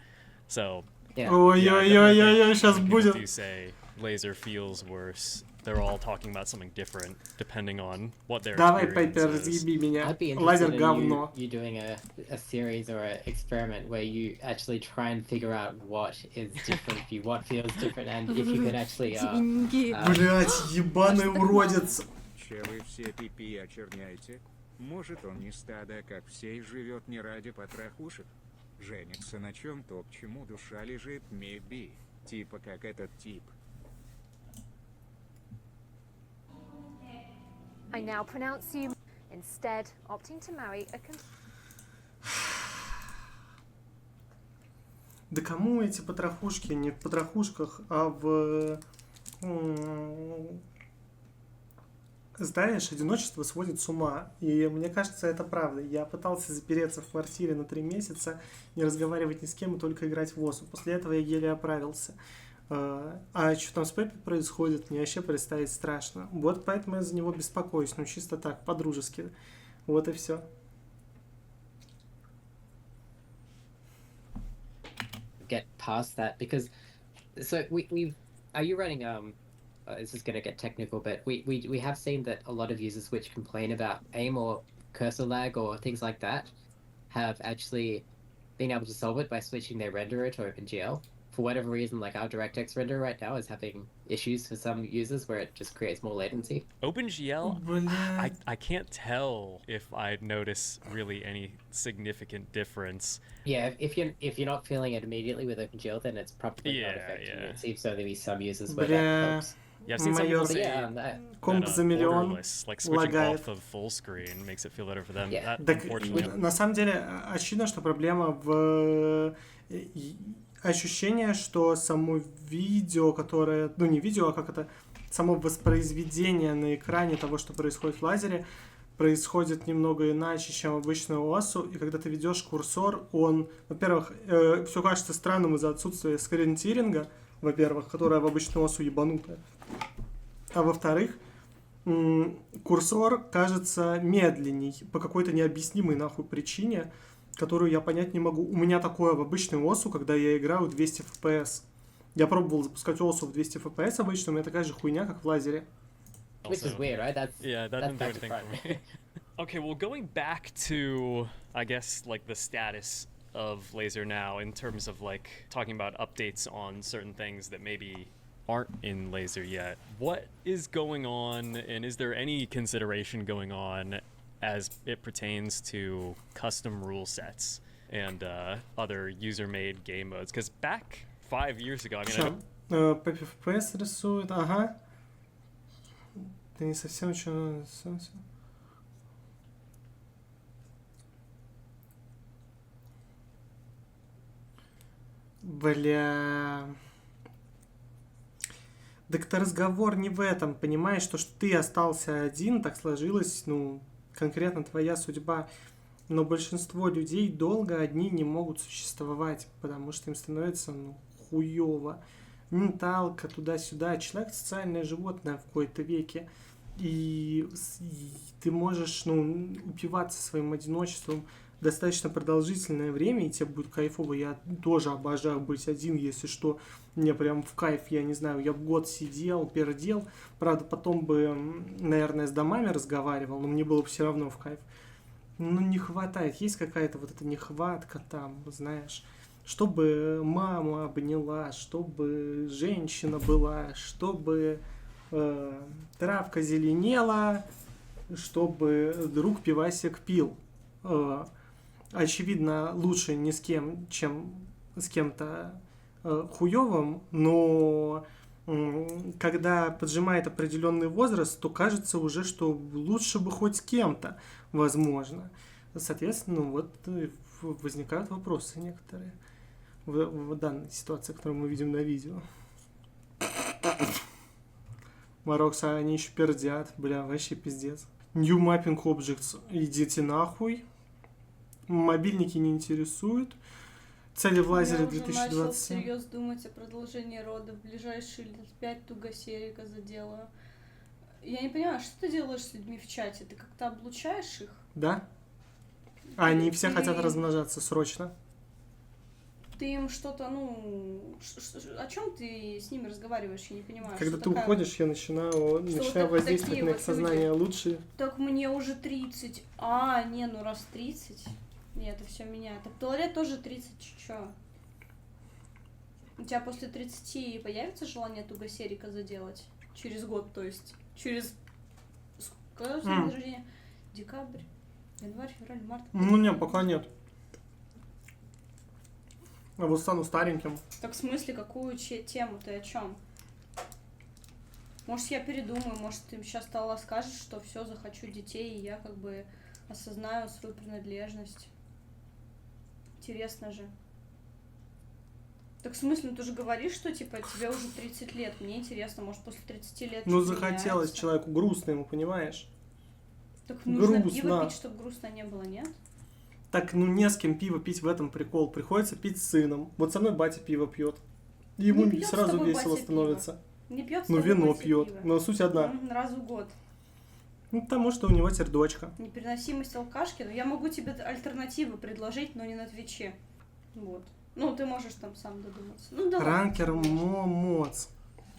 So Ой-ой-ой-ой-ой, сейчас будет. Do say Laser feels worse. They're all talking about something different depending on what their Давай, experience Пеппи, is. разъеби меня. I'd be Лазер interested говно. in you doing a series or an experiment where you actually try and figure out what is different for you, what feels different, and if you could actually... Блять, ебаный уродец. Че вы все пипи очерняете? Может он не стадо, как все, и живет не ради потрохушек? Женится на чем-то, к чему душа лежит, maybe. Типа как этот тип. I now pronounce you, instead opting to marry a... Да кому эти потрохушки? Не в потрохушках, а в... Знаешь, одиночество сводит с ума. И мне кажется, это правда. Я пытался запереться в квартире на 3 месяца, не разговаривать ни с кем и только играть в ОСУ. После этого я еле оправился. А что там с Пеппи происходит, мне вообще представить страшно. Вот поэтому я за него беспокоюсь. Ну, чисто так, по-дружески. Вот и все. Get past that, because so we are you running this is going to get technical, but we have seen that a lot of users which complain about aim or cursor lag or things like that have actually been able to solve it by switching their renderer to OpenGL. For whatever reason, like our DirectX renderer right now is having issues for some users where it just creates more latency. OpenGL, I can't tell if I notice really any significant difference. Yeah, if you're not feeling it immediately with OpenGL, then it's probably not affecting it. It seems so there be some users where that helps. Yeah, I've seen some Майор. people say Yeah, that, Комп за миллион borderless, like switching лагает. off of full screen makes it feel better for them. Yeah. That, Так, unfortunately, на самом деле, очевидно, что проблема в ощущение, что само видео, которое, ну не видео, а как это, само воспроизведение на экране того, что происходит в лазере, происходит немного иначе, чем обычную осу, и когда ты ведешь курсор, он, во-первых, все кажется странным из-за отсутствия скринтиринга, во-первых, которая в обычную осу ебанутая, а во-вторых, курсор кажется медленней по какой-то необъяснимой нахуй причине, которую я понять не могу. У меня такое в обычную осу, когда я играю 200 FPS. Я пробовал запускать осу в 200 FPS обычно, у меня такая же хуйня, как в лазере. which is also- weird, right? Yeah, that that's didn't do back to anything for me. Okay, well, going back to, I guess, like the status of Laser now in terms of like talking about updates on certain things that maybe aren't in Laser yet. What is going on, and is there any consideration going on as it pertains to custom rule sets and other user-made game modes? Because back 5 years ago, I mean, I Что? Peppy FPS рисует, ага. Ты не совсем что... Бля... Так-то разговор не в этом, понимаешь, что ты остался один, так сложилось, ну, конкретно твоя судьба. Но большинство людей долго одни не могут существовать, потому что им становится, ну, хуёво. Менталка туда-сюда. Человек социальное животное в какой-то веке. И ты можешь, ну, упиваться своим одиночеством достаточно продолжительное время, и тебе будет кайфово. Я тоже обожаю быть один, если что. Мне прям в кайф, я не знаю, я год сидел, пердел. Правда, потом бы, наверное, с домами разговаривал, но мне было бы все равно в кайф. Ну, не хватает. Есть какая-то вот эта нехватка там, знаешь. Чтобы мама обняла, чтобы женщина была, чтобы травка зеленела, чтобы друг пивасик пил. Очевидно, лучше не с кем, чем с кем-то хуёвым, но когда поджимает определенный возраст, то кажется уже, что лучше бы хоть с кем-то, возможно. Соответственно, вот возникают вопросы некоторые в данной ситуации, которую мы видим на видео. Марокса, они еще пердят, бля, вообще пиздец. New Mapping Objects, идите нахуй. Мобильники не интересуют. Цели в лазере Я уже начал 2027. всерьез думать о продолжении рода. В ближайшие лет 5 тугосерика заделаю. Я не понимаю, что ты делаешь с людьми в чате? Ты как-то облучаешь их? Да? Они все Ты- хотят размножаться срочно. Ты им что-то, ну... О чем ты с ними разговариваешь? Я не понимаю. Когда что ты такая- уходишь, я начинаю вот воздействовать такие на их вот сознание лучше. Так мне уже 30. Не, ну раз 30. Нет, это все меняет. Так Талале тоже 30, чё? У тебя после 30 появится желание тугосерика заделать? Через год, то есть. Через... Когда же день рождения? Декабрь, январь, февраль, март. Ну не, пока нет. А вот стану стареньким. Так в смысле, какую тему ты о чем? Может, я передумаю, может, ты сейчас Талала скажешь, что все, захочу детей, и я как бы осознаю свою принадлежность. Интересно же. Так в смысле, ну ты же говоришь, что типа тебе уже 30 лет. Мне интересно, может, после 30 лет Ну что-то захотелось меняется? человеку грустно ему, понимаешь? Так нужно грустно. пиво пить, чтобы грустно не было, нет? Так, ну не с кем пиво пить, в этом прикол. Приходится пить с сыном. Вот со мной батя пиво пьет. Ему Не пьёт с сразу тобой весело батя становится. Не пьет Ну вино пьет. Но суть одна. Раз в год. Ну потому что у него теперь дочка. Непереносимость алкашки. Ну, я могу тебе альтернативы предложить, но не на Твиче. Вот. Ну, ты можешь там сам додуматься. Ну, давай. Ранкер Момоц.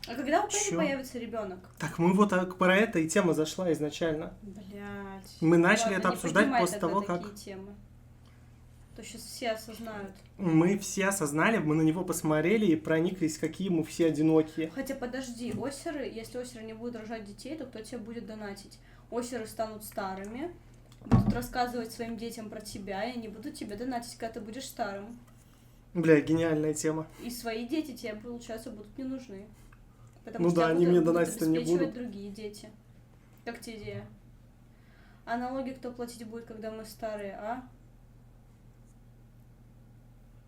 А когда у Пеппи Чё? появится ребенок? Так мы вот про это и тема зашла изначально. Блять. Мы начали это обсуждать поднимай после тогда того, как такие темы. То сейчас все осознают. мы все осознали, мы на него посмотрели и прониклись, какие мы все одинокие. Хотя подожди, осеры, если осеры не будут рожать детей, то кто тебе будет донатить? Осеры станут старыми, будут рассказывать своим детям про тебя, и они будут тебе донатить, когда ты будешь старым. Бля, гениальная тема. И свои дети тебе, получается, будут не нужны. Потому Ну что да, тебя они мне будут донатить-то не обеспечивать будут. другие дети. Как тебе идея? А налоги кто платить будет, когда мы старые, а?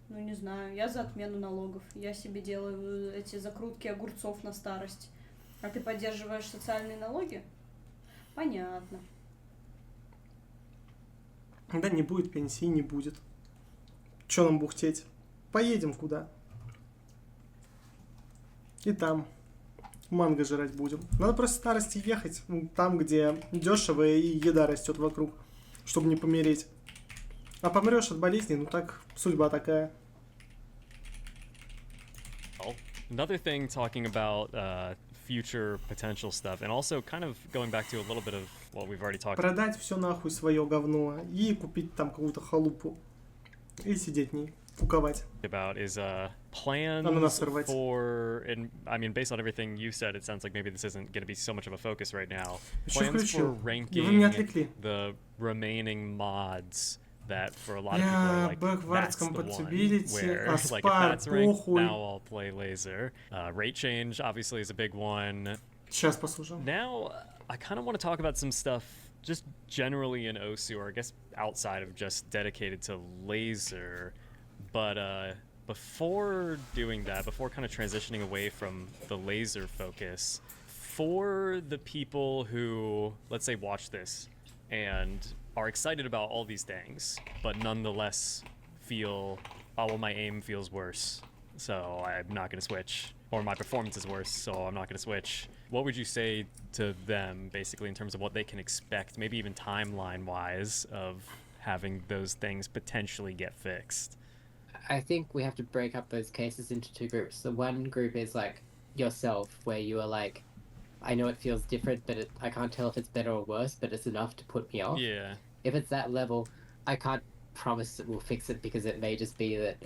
Ну, не знаю, я за отмену налогов. Я себе делаю эти закрутки огурцов на старость. А ты поддерживаешь социальные налоги? Понятно. Да не будет пенсии, не будет. Че нам бухтеть? Поедем куда? И там манго жрать будем. Надо просто в старости ехать там, где дешево и еда растет вокруг, чтобы не помереть. А помрешь от болезни, ну так, судьба такая. Another thing talking about future potential stuff, and also kind of going back to a little bit of what we've already talked Продать все нахуй свое говно и купить там какую-то халупу. И сидеть в ней, куковать. about is plans сорвать. for, and I mean, based on everything you said, it sounds like maybe this isn't going to be so much of a focus right now. Ещё Plans for включил. И вы ranking меня отвлекли. the remaining mods that for a lot of people are Yeah, like, backwards that's the one compatibility, where, like, if Aspar, that's ranked, похуй. now I'll play laser. Rate change obviously is a big one. Сейчас послушаем. Now, I kind of want to talk about some stuff just generally in OSU, or I guess outside of just dedicated to laser. But before doing that, before kind of transitioning away from the laser focus, for the people who, let's say, watch this and are excited about all these things, but nonetheless feel, oh, well, my aim feels worse, so I'm not going to switch. Or my performance is worse, so I'm not going to switch. What would you say to them, basically, in terms of what they can expect, maybe even timeline-wise, of having those things potentially get fixed? I think we have to break up those cases into two groups. The one group is like yourself, where you are like, I know it feels different, but I can't tell if it's better or worse, but it's enough to put me off. Yeah. If it's that level, I can't promise that we'll fix it, because it may just be that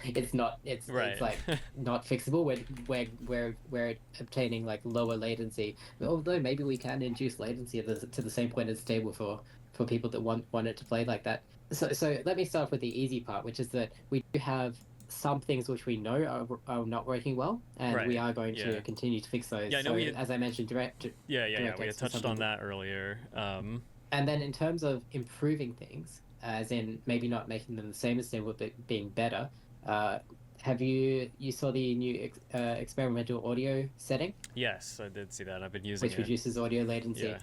it's not, it's like not fixable. We're obtaining like lower latency, although maybe we can induce latency to the same point as stable for people that want it to play like that. So let me start with the easy part, which is that we do have some things which we know are not working well, and we are going to continue to fix those. Yeah, so as I mentioned, direct we had touched on that earlier. And then in terms of improving things, as in maybe not making them the same as stable, but being better, have you saw the new experimental audio setting? Yes, I did see that. I've been using which it. reduces audio latency.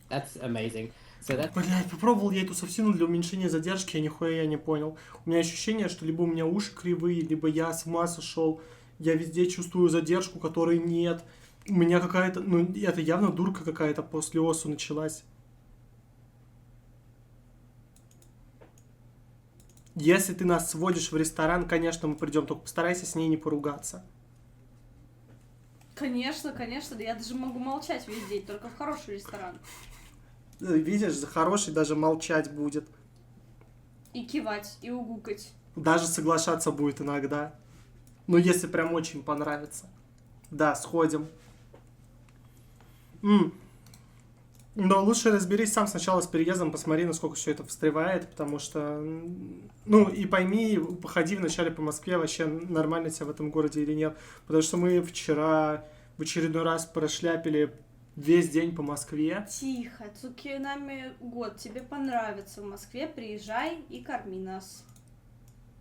That's amazing. So that's Блять, попробовал я эту совсину для уменьшения задержки, я нихуя не понял. У меня ощущение, что либо у меня уши кривые, либо я с ума сошел. Я везде чувствую задержку, которой нет. У меня какая-то, ну это явно дурка какая-то после ОСУ началась. Если ты нас сводишь в ресторан, конечно, мы придем, только постарайся с ней не поругаться. Конечно, конечно, да я даже могу молчать весь день, только в хороший ресторан. Видишь, за хороший даже молчать будет. И кивать, и угукать. Даже соглашаться будет иногда. Ну, если прям очень понравится. Да, сходим. Но лучше разберись сам сначала с переездом, посмотри, насколько все это встревает, потому что... Ну, и пойми, походи вначале по Москве, вообще нормально тебя в этом городе или нет. Потому что мы вчера в очередной раз прошляпили весь день по Москве. Тихо, Цукинами год, тебе понравится в Москве, приезжай и корми нас.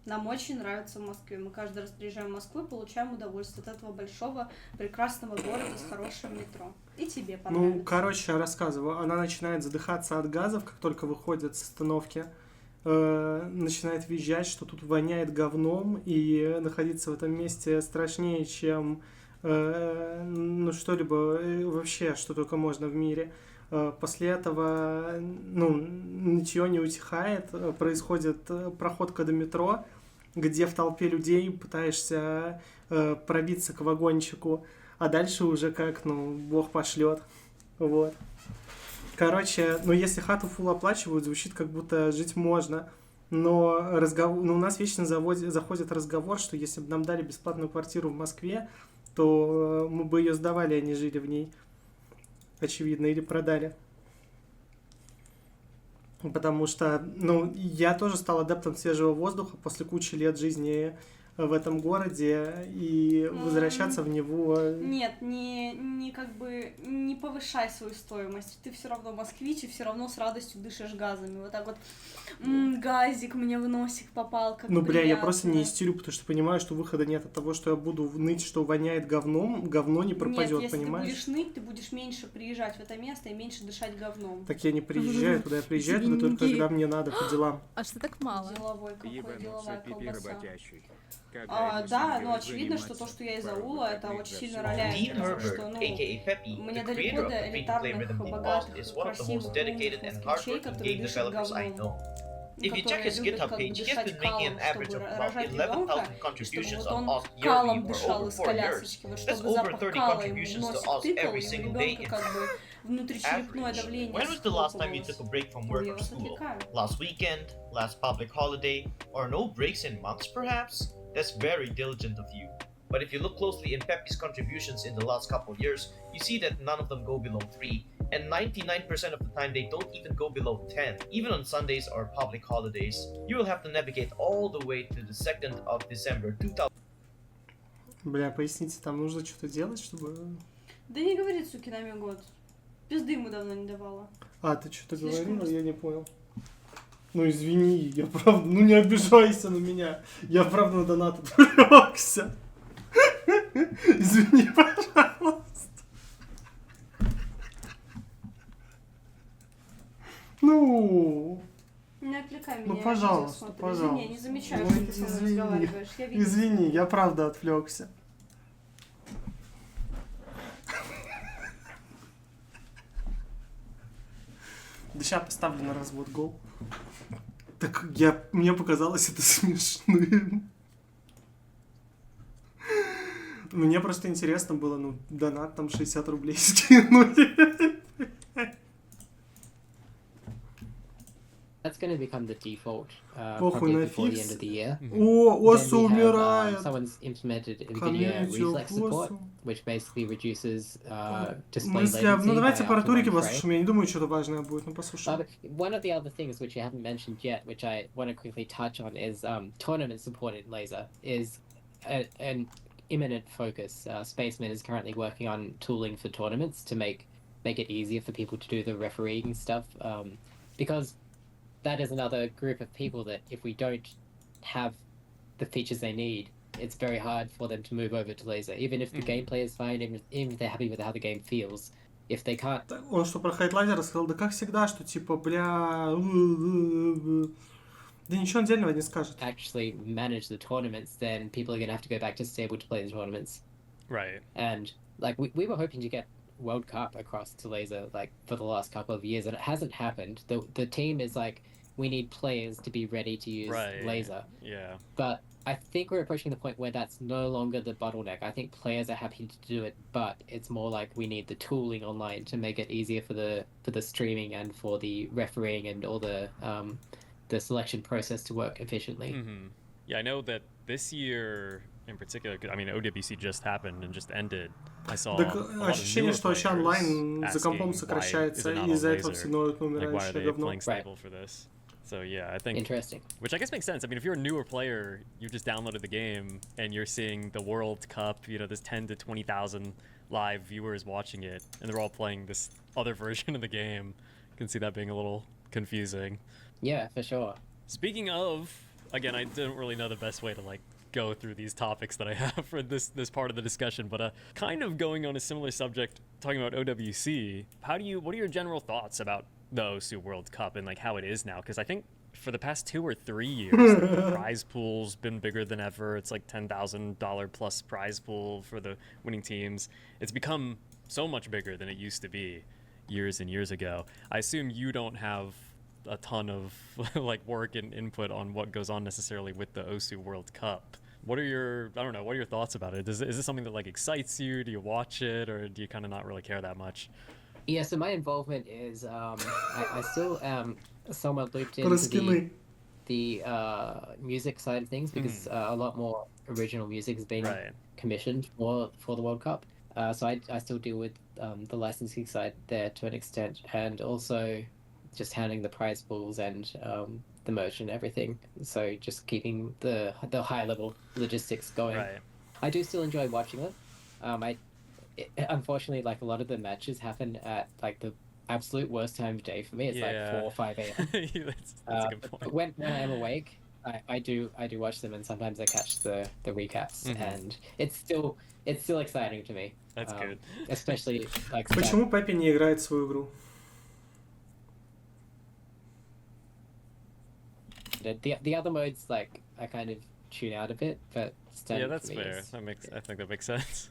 Нам очень нравится в Москве. Мы каждый раз приезжаем в Москву и получаем удовольствие от этого большого, прекрасного города с хорошим метро. И тебе понравится. Ну, короче, я рассказываю. Она начинает задыхаться от газов, как только выходит с остановки. Начинает визжать, что тут воняет говном, и находиться в этом месте страшнее, чем ну, что-либо, вообще, что только можно в мире. После этого, ну, ничего не утихает, происходит проходка до метро, где в толпе людей пытаешься пробиться к вагончику, а дальше уже как, ну, бог пошлет, вот. Короче, ну, если хату фулл оплачивают, звучит, как будто жить можно, но у нас вечно заходит разговор, что если бы нам дали бесплатную квартиру в Москве, то мы бы ее сдавали, а не жили в ней. Очевидно, или продали. Потому что, ну, я тоже стал адептом свежего воздуха после кучи лет жизни в этом городе и возвращаться в него. Нет, не как бы не повышай свою стоимость. Ты все равно москвич и все равно с радостью дышишь газами. Вот так вот, газик мне в носик попал, как Ну, бля, я приятно. просто не истерю, потому что понимаю, что выхода нет от того, что я буду ныть, что воняет говном, говно не пропадет, Нет, если понимаешь? ты будешь ныть, ты будешь меньше приезжать в это место и меньше дышать говном. Так я не приезжаю туда, я приезжаю туда только когда мне надо по делам. А что так мало? Деловой, какой Ебануться деловая пипи колбаса. работящий. Когда Да, ему ну очевидно, что то, что я из аула, это очень сильно роляет, потому что, ну, мне далеко до элитарных, богатых, красивых, умных москвичей, которые дышат говном. If you check his GitHub page, he has been making an average of about 11,000 contributions on us yearly калом for дышал over из 4 years. колясочки, вот That's чтобы over запах 30 кала ему в contributions to носик us тыкал, every и у single day ребенка как бы внутричерепное average. давление When was the last time you схлопывалось. took a break from work Я or вас school? отвлекаю. Last weekend? Last public holiday? Or no breaks in months perhaps? That's very diligent of you. But if you look closely in Peppy's contributions in the last couple of years, you see that none of them go below 3, and 99% of the time they don't even go below 10, even on Sundays or public holidays. You will have to navigate all the way to the 2nd of December 2000. Бля, поясните, там нужно что-то делать, чтобы... Да не говори, суки, нами год. Пизды ему давно не давала. А, ты что-то Слишком говорила, я не понял. Ну извини, я правда, ну не обижайся на меня. Я правда на донат отвлекся. Извини, пожалуйста. Ну, Не отвлекай меня. ну я пожалуйста, видео смотрю. пожалуйста. Извини, я не замечаю, Ну, что ты со мной разговариваешь. Я видела. Извини, я правда отвлекся. Да сейчас поставлю на развод гол. Так мне показалось это смешным. Мне просто интересно было, ну, донат там 60 рублей скинули. That's going to become the default Похуй probably на before the фикс. end of the year. О, Then Оса we have, умирает. someone's implemented NVIDIA Комьюнити reflex support, Осу. which basically reduces В display смысле, latency ну by давайте up по to артурике 1 frame. послушаем. Я не думаю, что-то важное будет, но послушаем. But one of the other things which you haven't mentioned yet, which I want to quickly touch on, is tournament supported laser is an imminent focus. Spaceman is currently working on tooling for tournaments to make it easier for people to do the refereeing stuff, because that is another group of people that if we don't have the features they need, it's very hard for them to move over to laser. Even if the gameplay is fine, even if they're happy with how the game feels, if they can't... Он что, про хайдлайзер рассказал? Да как всегда, что типа, бля... Да ничего отдельного не скажет. actually manage the tournaments, then people are going to have to go back to stable to play the tournaments. Right. And like we were hoping to get World Cup across to laser like for the last couple of years, and it hasn't happened. The team is like, we need players to be ready to use laser. Yeah. But I think we're approaching the point where that's no longer the bottleneck. I think players are happy to do it, but it's more like we need the tooling online to make it easier for the streaming and for the refereeing and all the selection process to work efficiently. Mm-hmm. Yeah, I know that this year in particular, I mean, OWC just happened and just ended. I saw Так a lot of ощущение, newer что вообще players онлайн за компом asking, why is сокращается, it not и on из-за этого laser? все ноют на Like, why are умирающее they говно. playing stable for this? So yeah, I think Interesting. which I guess makes sense. I mean, if you're a newer player, you just downloaded the game and you're seeing the World Cup, you know, there's 10 to 20,000 live viewers watching it, and they're all playing this other version of the game. I can see that being a little confusing. Yeah, for sure. Speaking of, again, I don't really know the best way to like go through these topics that I have for this part of the discussion, but kind of going on a similar subject, talking about OWC. What are your general thoughts about the OSU World Cup and like how it is now? Because I think for the past 2 or 3 years, the prize pool's been bigger than ever. It's like $10,000 plus prize pool for the winning teams. It's become so much bigger than it used to be years and years ago. I assume you don't have a ton of like work and input on what goes on necessarily with the OSU World Cup. What are your thoughts about it? Is this something that like excites you? Do you watch it, or do you kind of not really care that much? Yeah, so my involvement is I still am somewhat looped Про into скины. the music side of things, because a lot more original music is being Right. commissioned for the World Cup. So I still deal with the licensing side there to an extent, and also just handling the prize pools and the merch and everything. So just keeping the high level logistics going. Right. I do still enjoy watching it. Unfortunately, like a lot of the matches happen at like the absolute worst time of day for me. It's like 4 or 5 a.m. That's a good point. But when I'm awake, I do watch them, and sometimes I catch the recaps, and it's still exciting to me. That's good. Especially like. Почему Пеппи не играет в свою игру? The other modes, like, I kind of tune out a bit, but Yeah, that's fair. I think that makes sense.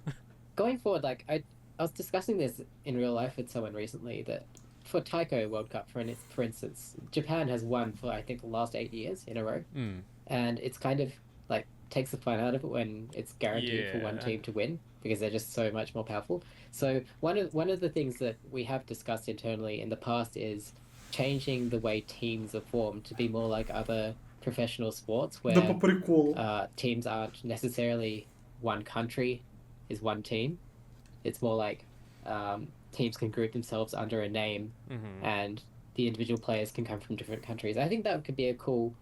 Going forward, like I was discussing this in real life with someone recently, that for Taiko World Cup, for instance, Japan has won for I think the last 8 years in a row, and it's kind of like takes the fun out of it when it's guaranteed for one team to win, because they're just so much more powerful. So one of the things that we have discussed internally in the past is changing the way teams are formed to be more like other professional sports, where Да по приколу. teams aren't necessarily one country is one team. It's more like teams can group themselves under a name, and the individual players can come from different countries. I think that could be a cool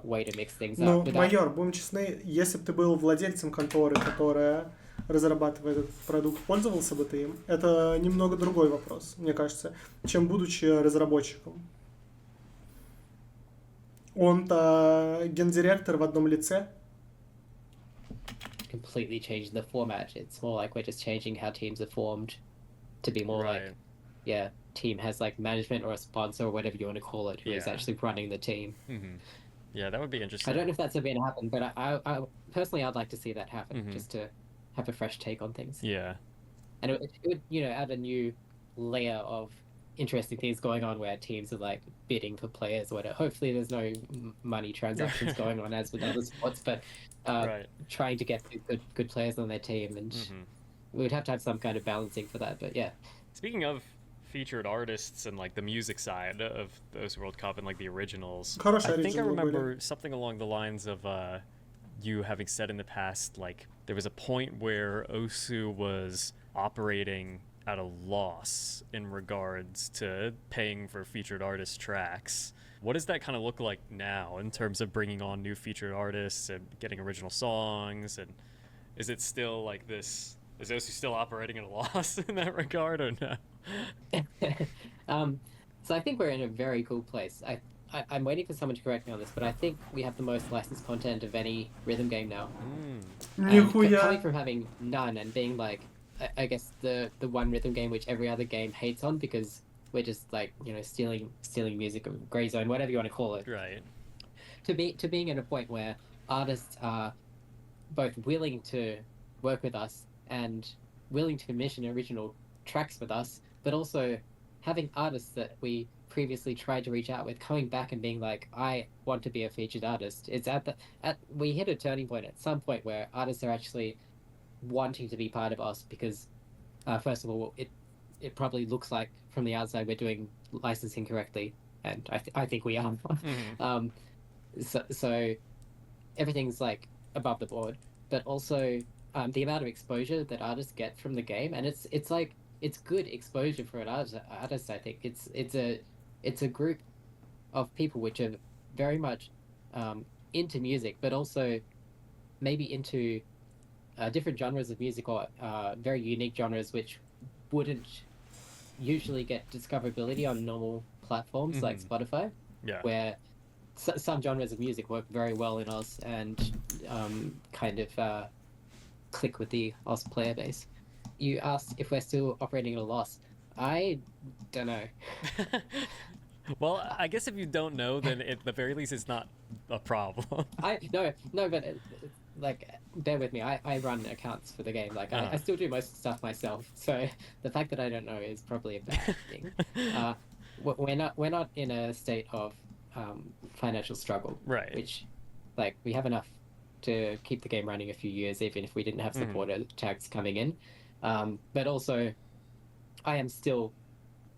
way to mix things Ну, up. майор, будем честны, если бы ты был владельцем конторы, которая разрабатывает этот продукт, пользовался бы ты им? Это немного другой вопрос, мне кажется, чем будучи разработчиком. Он-то гендиректор в одном лице. Completely changing the format. It's more like we're just changing how teams are formed to be more like, team has like management or a sponsor or whatever you want to call it, who is actually running the team. Yeah, that would be interesting. I don't know if that's ever going to happen, but I personally, I'd like to see that happen, just to have a fresh take on things. Yeah. And it would, add a new layer of interesting things going on where teams are like bidding for players or whatever. Hopefully there's no money transactions going on as with other sports, but trying to get good players on their team, and we would have to have some kind of balancing for that. But yeah. Speaking of featured artists and like the music side of those World Cup and like the originals, Хорошие I think I оригиналы remember были. something along the lines of you having said in the past, like there was a point where Osu was operating at a loss in regards to paying for featured artist tracks. What does that kind of look like now in terms of bringing on new featured artists and getting original songs? And is it still like this? Is Osu still operating at a loss in that regard, or no? So I think we're in a very cool place. I'm waiting for someone to correct me on this, but I think we have the most licensed content of any rhythm game now. Нихуя. Coming from having none and being like, I guess the one rhythm game which every other game hates on, because we're just like, stealing music, or gray zone, whatever you want to call it. Right. To being at a point where artists are both willing to work with us and willing to commission original tracks with us, but also having artists that we previously tried to reach out with coming back and being like, I want to be a featured artist. It's we hit a turning point at some point where artists are actually wanting to be part of us, because first of all, it probably looks like from the outside we're doing licensing correctly, and I think we are. So everything's like above the board, but also the amount of exposure that artists get from the game, and it's like, it's good exposure for an artist. I think it's a group of people which are very much into music, but also maybe into different genres of music, or very unique genres which wouldn't usually get discoverability on normal platforms like Spotify, where some genres of music work very well in Oz and kind of click with the Oz player base. You asked if we're still operating at a loss. I don't know. Well, I guess if you don't know, then at the very least it's not a problem. No, but like, bear with me. I run accounts for the game. Like, I still do most of the stuff myself. So the fact that I don't know is probably a bad thing. We're not in a state of financial struggle, right? Which, like, we have enough to keep the game running a few years, even if we didn't have supporter tags coming in. But also, I am still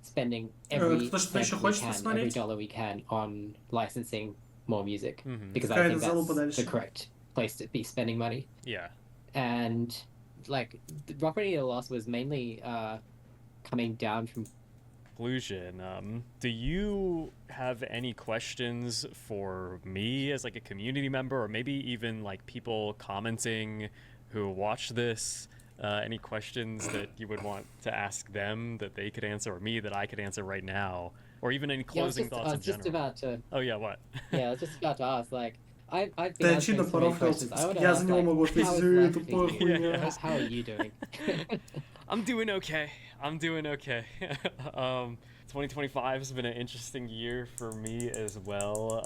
spending every dollar we can on licensing more music, because I think that's the correct place to be spending money. Yeah. And like, operating at a loss was mainly coming down from conclusion, do you have any questions for me as like a community member, or maybe even like people commenting who watch this? Any questions that you would want to ask them that they could answer, or me that I could answer right now, or even any closing thoughts in general? Oh yeah, what? Yeah, I was just about to ask, like, I've been Да, answering очевидно, so many порофлил, questions. I want to я ask, за него like, могу how is ответить, life тупая for you? хуйня. How are you doing? I'm doing okay. 2025 has been an interesting year for me as well.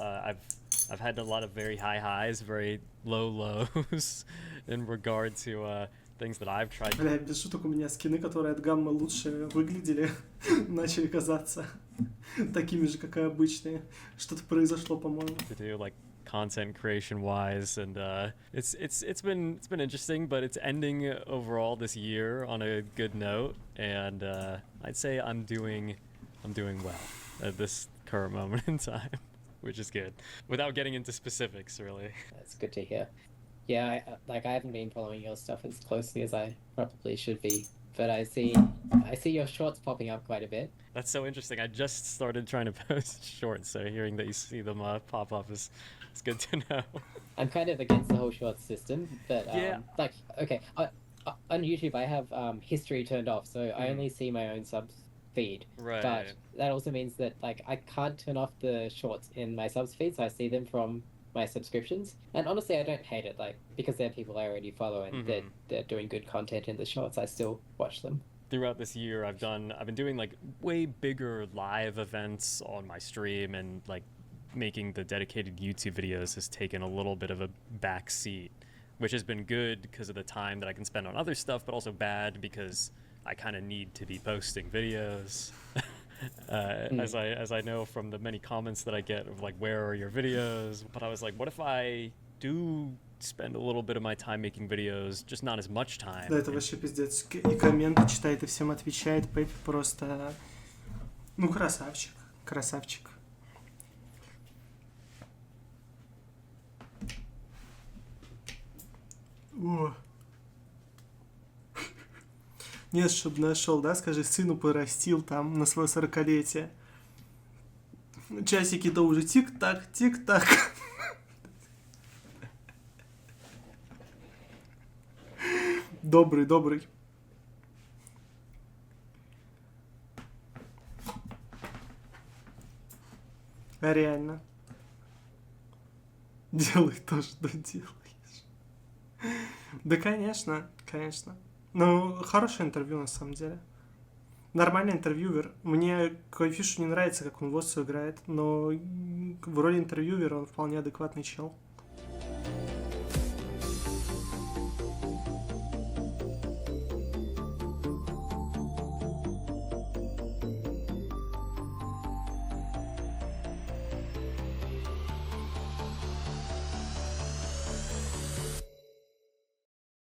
I've had a lot of very high highs, very low lows in regard to things that I've tried. Бля, без шуток, у меня скины, которые от гаммы лучше выглядели, начали казаться такими же, как и обычные. Что-то произошло, по-моему. To do like content creation wise, and it's been interesting, but it's ending overall this year on a good note, and I'd say I'm doing well at this current moment in time, which is good, without getting into specifics really. That's good to hear. Yeah, I haven't been following your stuff as closely as I probably should be, but I see your shorts popping up quite a bit. That's so interesting. I just started trying to post shorts, so hearing that you see them pop up is good to know. I'm kind of against the whole shorts system, but Yeah. like, okay, on YouTube I have history turned off, so I only see my own subs feed. Right. But that also means that like I can't turn off the shorts in my subs feed, so I see them from my subscriptions. And honestly, I don't hate it, like, because they're people I already follow and they're doing good content in the shorts. I still watch them. Throughout this year, I've been doing like way bigger live events on my stream, and like making the dedicated YouTube videos has taken a little bit of a back seat, which has been good because of the time that I can spend on other stuff, but also bad because I kind of need to be posting videos. As I know from the many comments that I get of like, where are your videos? But I was like, what if I do spend a little bit of my time making videos, just not as much time? Да, это вообще пиздец. И комменты читает, и всем отвечает. Пеппи просто... Ну, красавчик. Красавчик. О. Нет, чтобы нашел, да, скажи, сыну порастил там на свое 40-летие. Часики-то уже тик-так, тик-так. Добрый, добрый. Реально. Делай то, что делаешь. Да, конечно, конечно. Ну, хорошее интервью, на самом деле. Нормальный интервьюер. Мне KoiFishu не нравится, как он в играет, но в роли интервьюера он вполне адекватный чел.